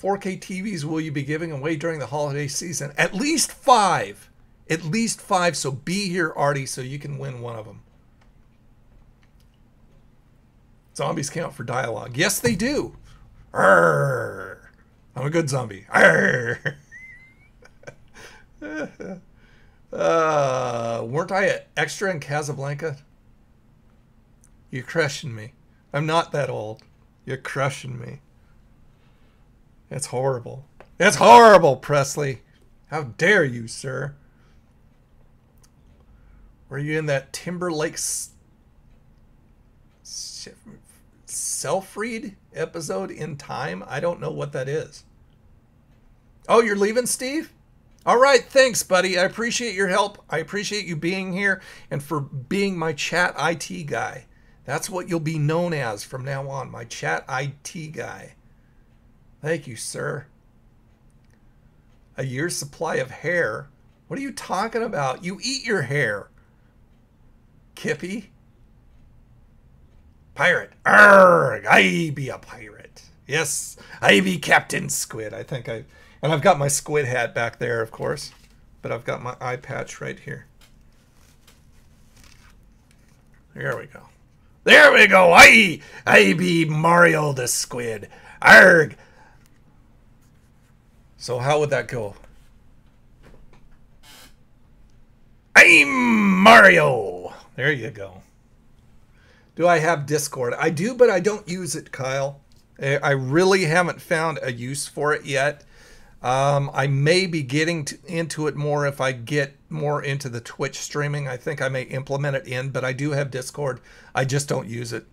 4K TVs will you be giving away during the holiday season? At least 5. At least 5, so be here, Artie, so you can win one of them. Zombies count for dialogue. Yes, they do. Arr! I'm a good zombie. Arr! Weren't I an extra in Casablanca? You're crushing me. I'm not that old. You're crushing me. That's horrible. That's horrible, Presley. How dare you, sir? Were you in that Timberlake Selfreed episode in time? I don't know what that is. Oh, you're leaving, Steve? All right, thanks, buddy. I appreciate your help. I appreciate you being here and for being my chat IT guy. That's what you'll be known as from now on, my chat IT guy. Thank you, sir. A year's supply of hair? What are you talking about? You eat your hair. Kippy? Pirate. Arrgh, I be a pirate. Yes, I be Captain Squid. And I've got my squid hat back there, of course. But I've got my eye patch right here. There we go. There we go. I be Mario the Squid. Arrgh. So how would that go? I'm Mario. There you go. Do I have Discord? I do, but I don't use it, Kyle. I really haven't found a use for it yet. I may be getting into it more if I get more into the Twitch streaming. I think I may implement it in, but I do have Discord. I just don't use it.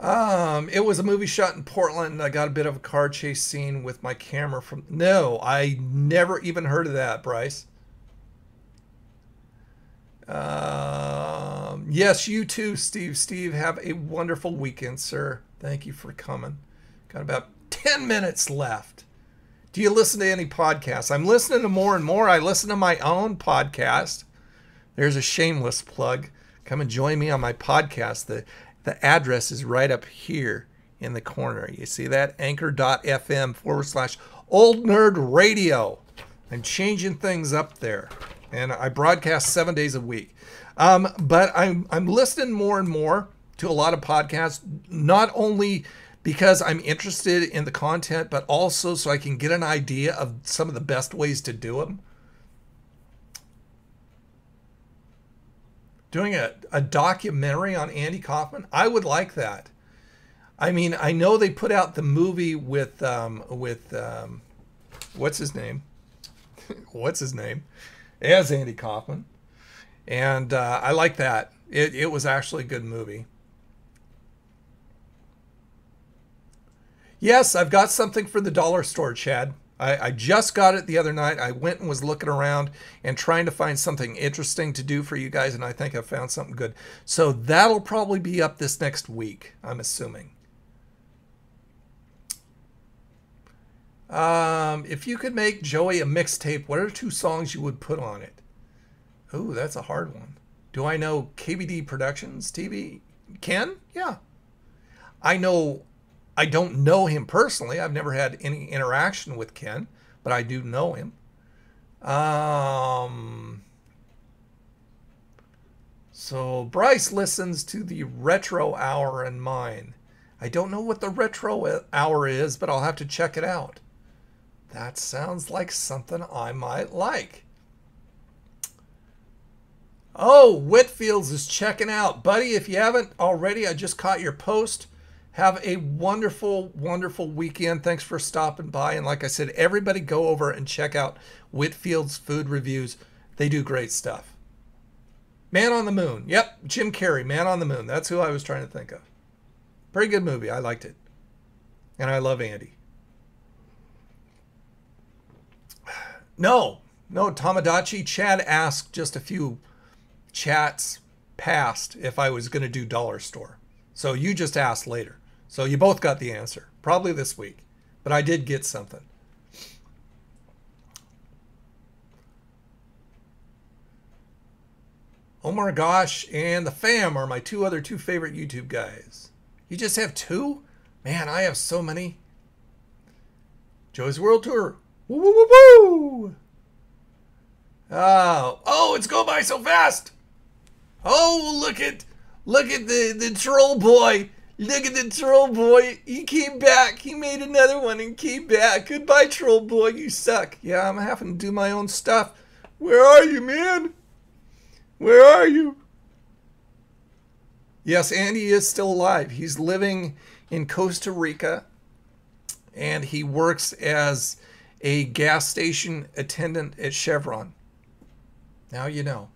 It was a movie shot in Portland. I got a bit of a car chase scene with my camera from... No, I never even heard of that, Bryce. Yes, you too, Steve. Steve, have a wonderful weekend, sir. Thank you for coming. Got about 10 minutes left. Do you listen to any podcasts? I'm listening to more and more. I listen to my own podcast. There's a shameless plug. Come and join me on my podcast. The address is right up here in the corner. You see that? Anchor.fm/Old Nerd Radio. I'm changing things up there. And I broadcast 7 days a week. But I'm listening more and more to a lot of podcasts, not only because I'm interested in the content, but also so I can get an idea of some of the best ways to do them. Doing a documentary on Andy Kaufman, I would like that. I mean, I know they put out the movie with what's his name? What's his name? As Andy Kaufman. And I like that. It was actually a good movie. Yes, I've got something for the dollar store, Chad. I just got it the other night. I went and was looking around and trying to find something interesting to do for you guys, and I think I found something good. So that'll probably be up this next week, I'm assuming. If you could make Joey a mixtape, what are 2 songs you would put on it? Ooh, that's a hard one. Do I know KBD Productions TV? Ken? Yeah. I don't know him personally. I've never had any interaction with Ken, but I do know So Bryce listens to the retro hour in mine. I don't know what the retro hour is, but I'll have to check it out. That sounds like something I might like. Oh, Whitfields is checking out. Buddy, if you haven't already, I just caught your post. Have a wonderful, wonderful weekend. Thanks for stopping by. And like I said, everybody go over and check out Whitfield's food reviews. They do great stuff. Man on the Moon. Yep, Jim Carrey, Man on the Moon. That's who I was trying to think of. Pretty good movie. I liked it. And I love Andy. No, Tamagotchi. Chad asked just a few chats past if I was going to do Dollar Store. So you just asked later. So you both got the answer. Probably this week. But I did get something. Omar Gosh and the fam are my two favorite YouTube guys. You just have two? Man, I have so many. Joey's World Tour. Woo woo woo woo! Oh, it's going by so fast. Oh, look at the troll boy. Look at the troll boy. He came back. He made another one and came back. Goodbye, troll boy. You suck. Yeah, I'm having to do my own stuff. Where are you, man? Where are you? Yes, Andy is still alive. He's living in Costa Rica, and he works as a gas station attendant at Chevron. Now you know.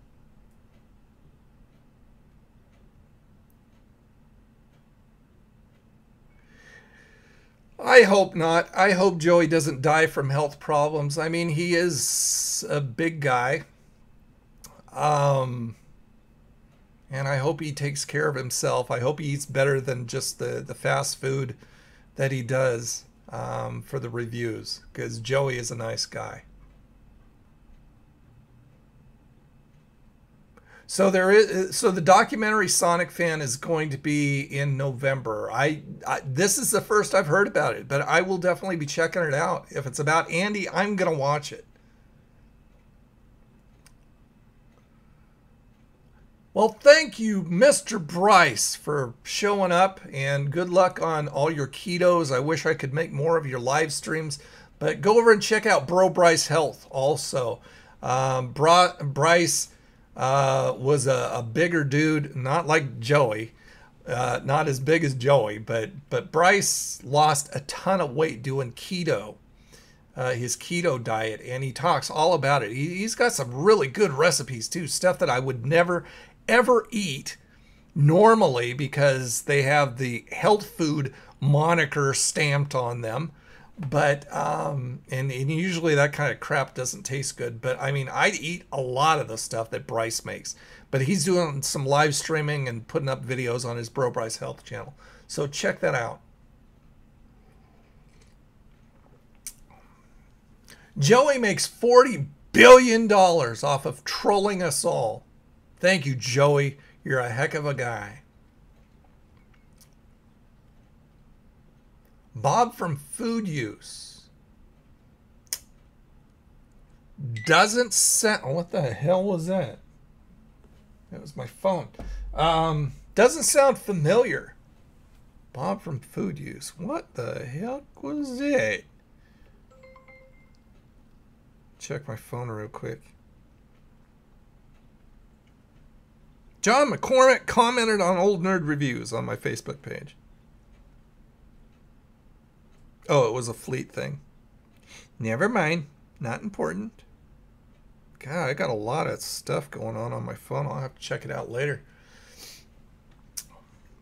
I hope not. I hope Joey doesn't die from health problems. I mean, he is a big guy. And I hope he takes care of himself. I hope he eats better than just the fast food that he does for the reviews, because Joey is a nice guy. So the documentary Sonic Fan is going to be in November. This is the first I've heard about it, but I will definitely be checking it out. If it's about Andy, I'm going to watch it. Well, thank you, Mr. Bryce, for showing up, and good luck on all your ketos. I wish I could make more of your live streams, but go over and check out Bro Bryce Health also. Bryce was a bigger dude, not like Joey, not as big as Joey, but Bryce lost a ton of weight doing keto, his keto diet, and he talks all about it. He's got some really good recipes too, stuff that I would never ever eat normally because they have the health food moniker stamped on them. But and usually that kind of crap doesn't taste good. But I mean, I'd eat a lot of the stuff that Bryce makes. But he's doing some live streaming and putting up videos on his Bro Bryce Health channel. So check that out. Joey makes $40 billion off of trolling us all. Thank you, Joey. You're a heck of a guy. Bob from Food Use. Doesn't sound... What the hell was that? That was my phone. Doesn't sound familiar. Bob from Food Use. What the heck was it? Check my phone real quick. John McCormick commented on Old Nerd Reviews on my Facebook page. Oh, it was a Fleet thing. Never mind. Not important. God, I got a lot of stuff going on my phone. I'll have to check it out later.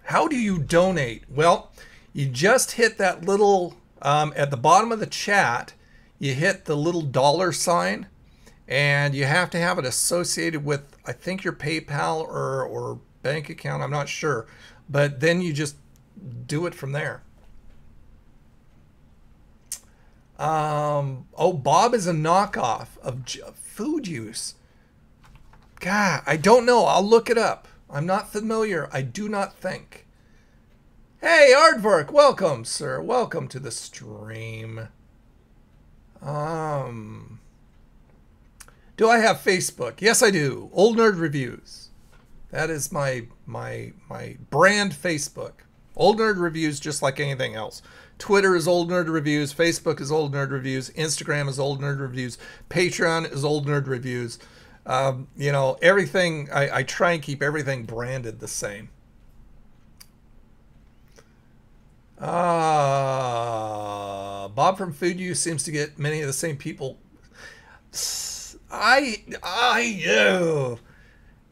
How do you donate? Well, you just hit that little, at the bottom of the chat, you hit the little $sign, and you have to have it associated with, I think, your PayPal or bank account. I'm not sure. But then you just do it from there. Oh, Bob is a knockoff of Food Use. God, I don't know. I'll look it up. I'm not familiar. I do not think. Hey, Aardvark, welcome, sir. Welcome to the stream. Do I have Facebook? Yes, I do. Old Nerd Reviews. That is my brand Facebook. Old Nerd Reviews, just like anything else. Twitter is Old Nerd Reviews. Facebook is Old Nerd Reviews. Instagram is Old Nerd Reviews. Patreon is Old Nerd Reviews. You know, everything, I try and keep everything branded the same. Bob from Food Use seems to get many of the same people.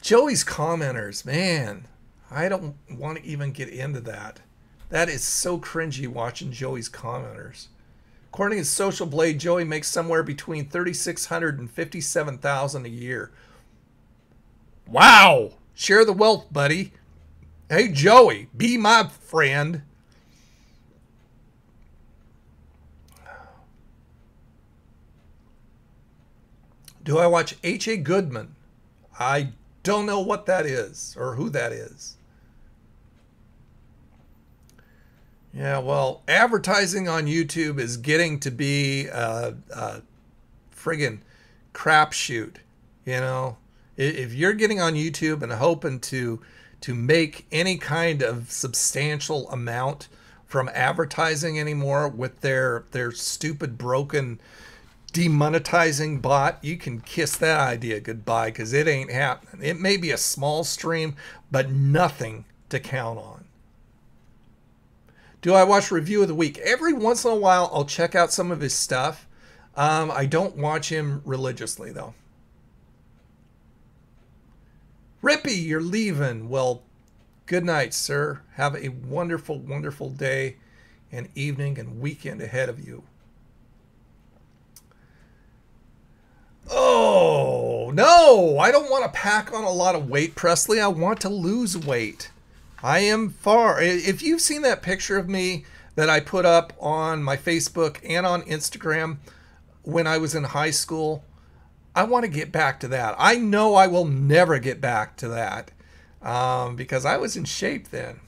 Joey's commenters, man, I don't want to even get into that. That is so cringy watching Joey's commenters. According to Social Blade, Joey makes somewhere between $3,600 and $57,000 a year. Wow! Share the wealth, buddy. Hey, Joey, be my friend. Do I watch H.A. Goodman? I don't know what that is or who that is. Yeah, well, advertising on YouTube is getting to be a friggin' crapshoot. You know, if you're getting on YouTube and hoping to make any kind of substantial amount from advertising anymore with their stupid broken demonetizing bot, you can kiss that idea goodbye, because it ain't happening. It may be a small stream, but nothing to count on. Do I watch Review of the Week? Every once in a while, I'll check out some of his stuff. I don't watch him religiously, though. Rippy, you're leaving. Well, good night, sir. Have a wonderful, wonderful day and evening and weekend ahead of you. Oh, no, I don't want to pack on a lot of weight, Presley. I want to lose weight. I am far. If you've seen that picture of me that I put up on my Facebook and on Instagram when I was in high school, I want to get back to that. I know I will never get back to that because I was in shape then.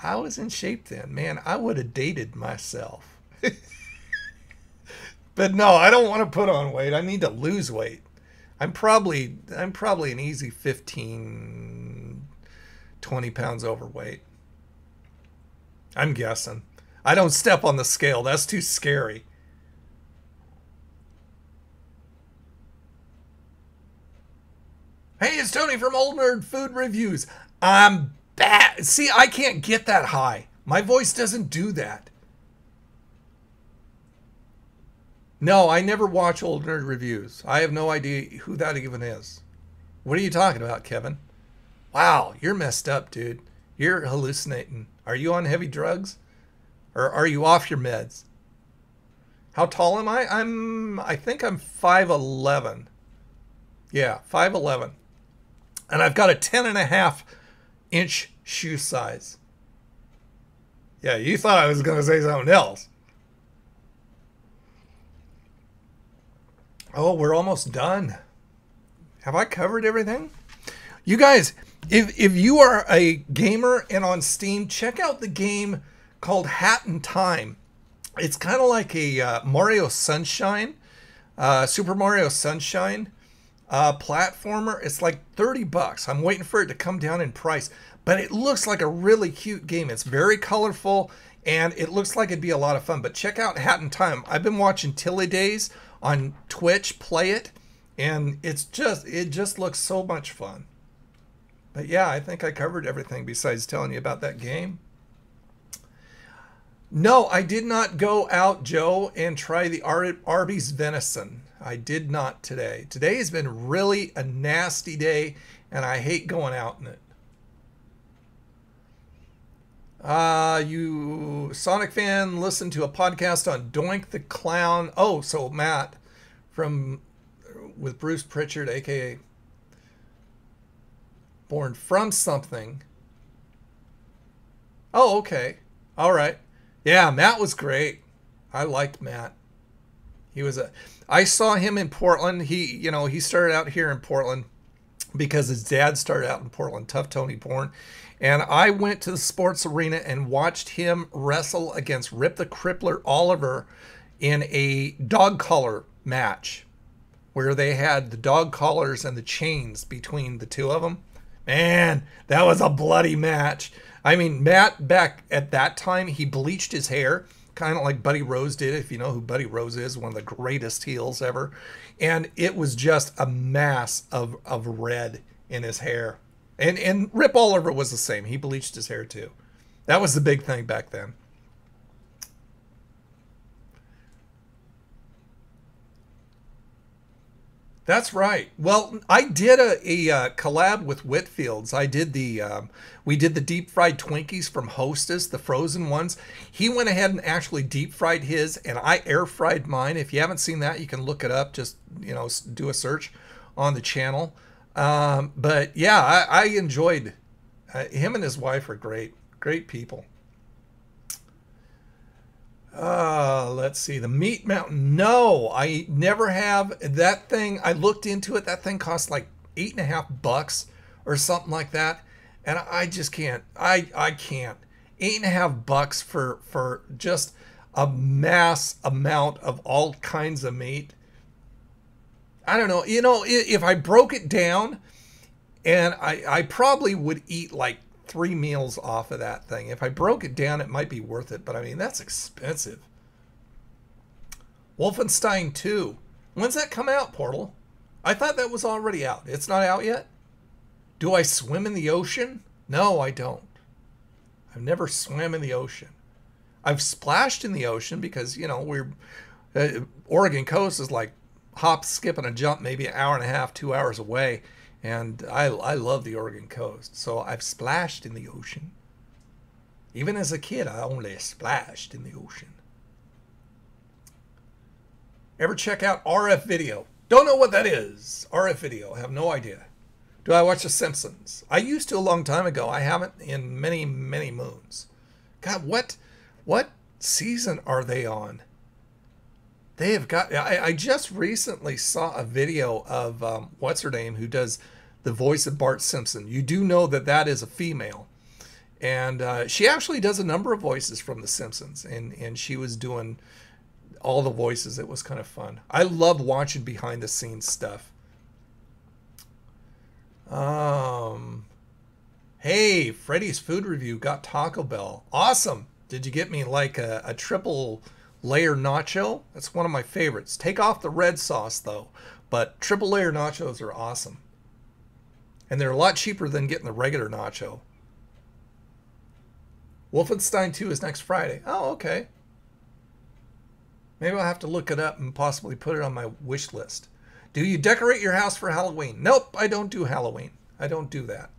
Man, I would have dated myself. But no, I don't want to put on weight. I need to lose weight. I'm probably an easy 15, 20 pounds overweight. I'm guessing. I don't step on the scale. That's too scary. Hey, it's Tony from Old Nerd Food Reviews. I'm bad. See, I can't get that high. My voice doesn't do that. No, I never watch Old Nerd Reviews. I have no idea who that even is. What are you talking about, Kevin? Wow, you're messed up, dude. You're hallucinating. Are you on heavy drugs? Or are you off your meds? How tall am I? I think I'm 5'11". Yeah, 5'11". And I've got a 10.5-inch shoe size. Yeah, you thought I was going to say something else. Oh, we're almost done. Have I covered everything? You guys, if you are a gamer and on Steam, check out the game called Hat in Time. It's kind of like a Mario Sunshine, Super Mario Sunshine platformer. It's like $30. I'm waiting for it to come down in price, but it looks like a really cute game. It's very colorful and it looks like it'd be a lot of fun. But check out Hat in Time. I've been watching Tilly Days on Twitch play it, and it just looks so much fun. But yeah, I think I covered everything besides telling you about that game. No, I did not go out, Joe, and try the Arby's venison. I did not today. Today has been really a nasty day, and I hate going out in it. You Sonic fan listened to a podcast on Doink the Clown. Oh, so Matt with Bruce Pritchard, aka Born from Something. Oh, okay. All right. Yeah, Matt was great. I liked Matt. I saw him in Portland. He started out here in Portland because his dad started out in Portland, Tough Tony Porn. And I went to the sports arena and watched him wrestle against Rip the Crippler Oliver in a dog collar match where they had the dog collars and the chains between the two of them. Man, that was a bloody match. I mean, Matt, back at that time, he bleached his hair, kind of like Buddy Rose did. If you know who Buddy Rose is, one of the greatest heels ever. And it was just a mass of red in his hair. And Rip Oliver was the same. He bleached his hair too. That was the big thing back then. That's right. Well, I did a collab with Whitfield's. I did we did the deep fried Twinkies from Hostess, the frozen ones. He went ahead and actually deep fried his, and I air fried mine. If you haven't seen that, you can look it up. Just do a search on the channel. But yeah, I enjoyed him and his wife are great people. Let's see. The Meat Mountain. No, I never have. That thing, I looked into it. That thing cost like $8.50 or something like that. And I just can't. I can't. $8.50 for just a mass amount of all kinds of meat. I don't know. If I broke it down, and I probably would eat like 3 meals off of that thing. If I broke it down, it might be worth it. But I mean, that's expensive. Wolfenstein 2. When's that come out, Portal? I thought that was already out. It's not out yet? Do I swim in the ocean? No, I don't. I've never swam in the ocean. I've splashed in the ocean because, Oregon coast is like hop, skip, and a jump, maybe an hour and a half, 2 hours away. And I love the Oregon coast. So I've splashed in the ocean. Even as a kid, I only splashed in the ocean. Ever check out RF Video? Don't know what that is. RF Video. I have no idea. Do I watch The Simpsons? I used to a long time ago. I haven't in many, many moons. God, what season are they on? They have got... I just recently saw a video of what's-her-name who does the voice of Bart Simpson. You do know that is a female. And she actually does a number of voices from The Simpsons. And she was doing all the voices. It was kind of fun. I love watching behind-the-scenes stuff. Hey, Freddy's Food Review got Taco Bell. Awesome. Did you get me like a triple layer nacho? That's one of my favorites. Take off the red sauce though, but triple layer nachos are awesome. And they're a lot cheaper than getting the regular nacho. Wolfenstein 2 is next Friday. Oh, okay. Maybe I'll have to look it up and possibly put it on my wish list. Do you decorate your house for Halloween? Nope, I don't do Halloween. I don't do that.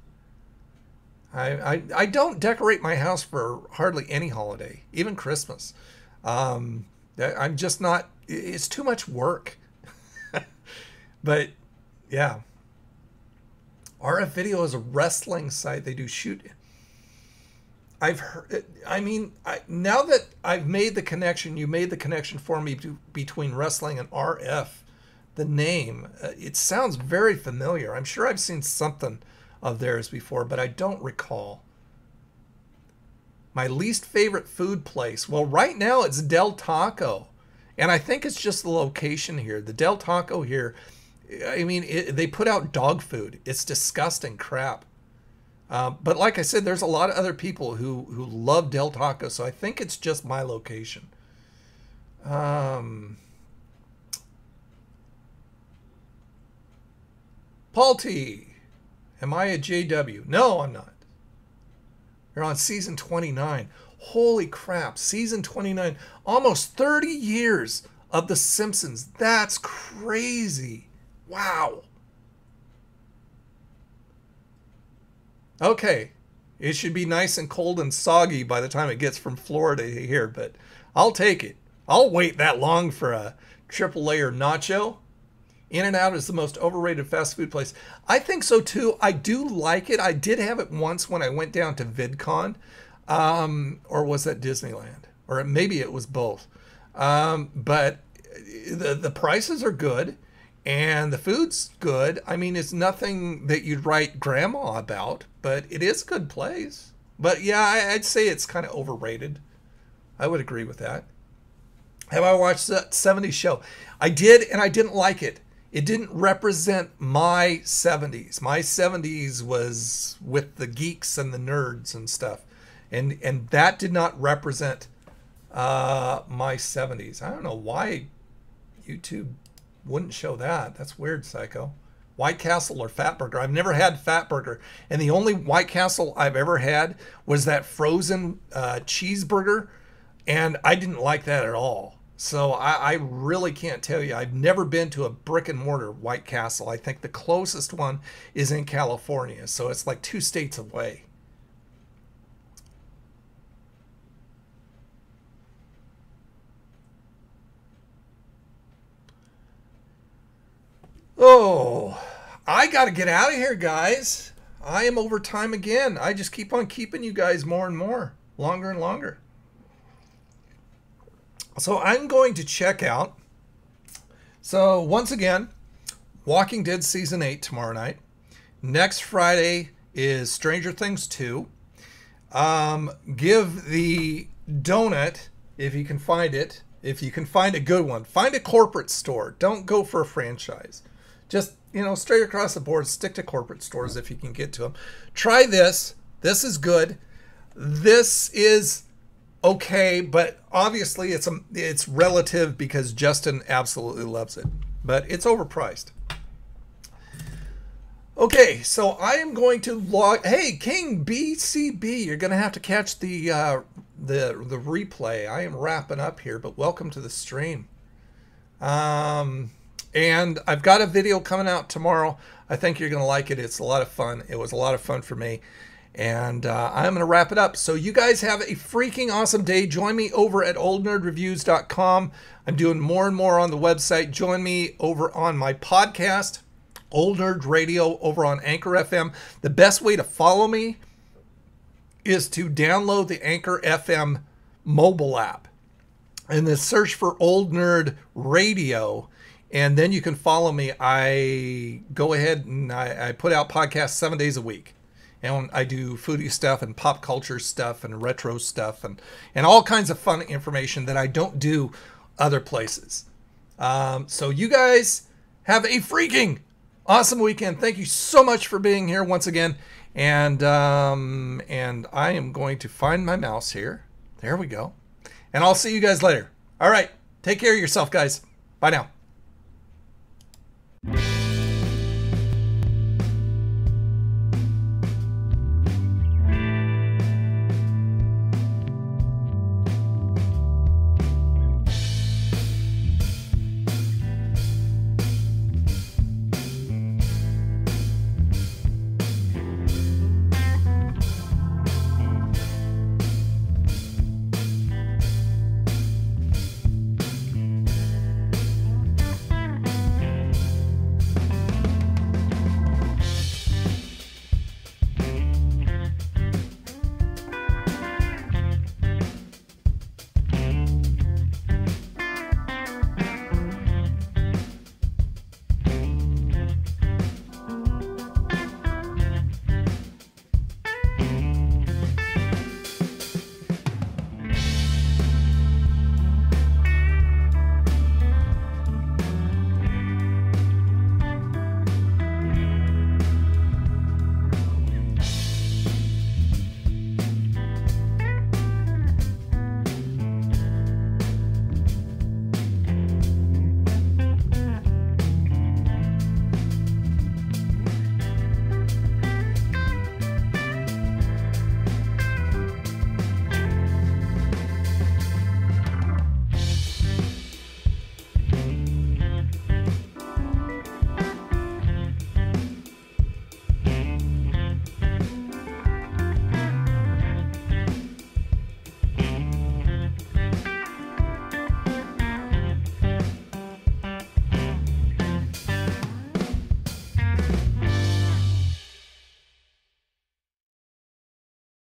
I don't decorate my house for hardly any holiday, even Christmas. I'm just not, it's too much work. But yeah. RF Video is a wrestling site. They do shoot. I've heard, now that I've made the connection, you made the connection for me between wrestling and RF, the name, it sounds very familiar. I'm sure I've seen something of theirs before, but I don't recall. My least favorite food place. Well, right now it's Del Taco. And I think it's just the location here. The Del Taco here, they put out dog food. It's disgusting crap. But like I said, there's a lot of other people who love Del Taco, so I think it's just my location. Paul T. Am I a JW? No, I'm not. You're on season 29. Holy crap, season 29. Almost 30 years of The Simpsons. That's crazy. Wow. Okay. It should be nice and cold and soggy by the time it gets from Florida to here, but I'll take it. I'll wait that long for a triple layer nacho. In-N-Out is the most overrated fast food place. I think so too. I do like it. I did have it once when I went down to VidCon. Or was that Disneyland? Or maybe it was both. But the prices are good. And the food's good. I mean, it's nothing that you'd write grandma about. But it is a good place. But yeah, I'd say it's kind of overrated. I would agree with that. Have I watched that 70s show? I did, and I didn't like it. it didn't represent my 70s. My 70s was with the geeks and the nerds and stuff. And that did not represent my 70s. I don't know why YouTube wouldn't show that. That's weird, Psycho. White Castle or Fatburger. I've never had Fatburger. And the only White Castle I've ever had was that frozen cheeseburger. And I didn't like that at all. So I really can't tell you. I've never been to a brick and mortar White Castle. I think the closest one is in California. So it's like 2 states away. Oh, I got to get out of here, guys. I am over time again. I just keep on keeping you guys more and more, longer and longer. So I'm going to check out. So once again, Walking Dead Season 8 tomorrow night. Next Friday is Stranger Things 2. Give the donut, if you can find it, if you can find a good one. Find a corporate store. Don't go for a franchise. Just, you know, straight across the board, stick to corporate stores if you can get to them. Try this. This is good. This is okay, but obviously it's relative because Justin absolutely loves it. But it's overpriced. Okay, so I am going to log. Hey, King BCB, you're going to have to catch the replay. I am wrapping up here, but welcome to the stream. And I've got a video coming out tomorrow. I think you're going to like it. It's a lot of fun. It was a lot of fun for me. And I'm going to wrap it up. So you guys have a freaking awesome day. Join me over at oldnerdreviews.com. I'm doing more and more on the website. Join me over on my podcast, Old Nerd Radio, over on Anchor FM. The best way to follow me is to download the Anchor FM mobile app and then search for Old Nerd Radio. And then you can follow me. I go ahead and I put out podcasts 7 days a week. And I do foodie stuff and pop culture stuff and retro stuff and all kinds of fun information that I don't do other places. So you guys have a freaking awesome weekend. Thank you so much for being here once again. And I am going to find my mouse here. There we go. And I'll see you guys later. All right. Take care of yourself, guys. Bye now.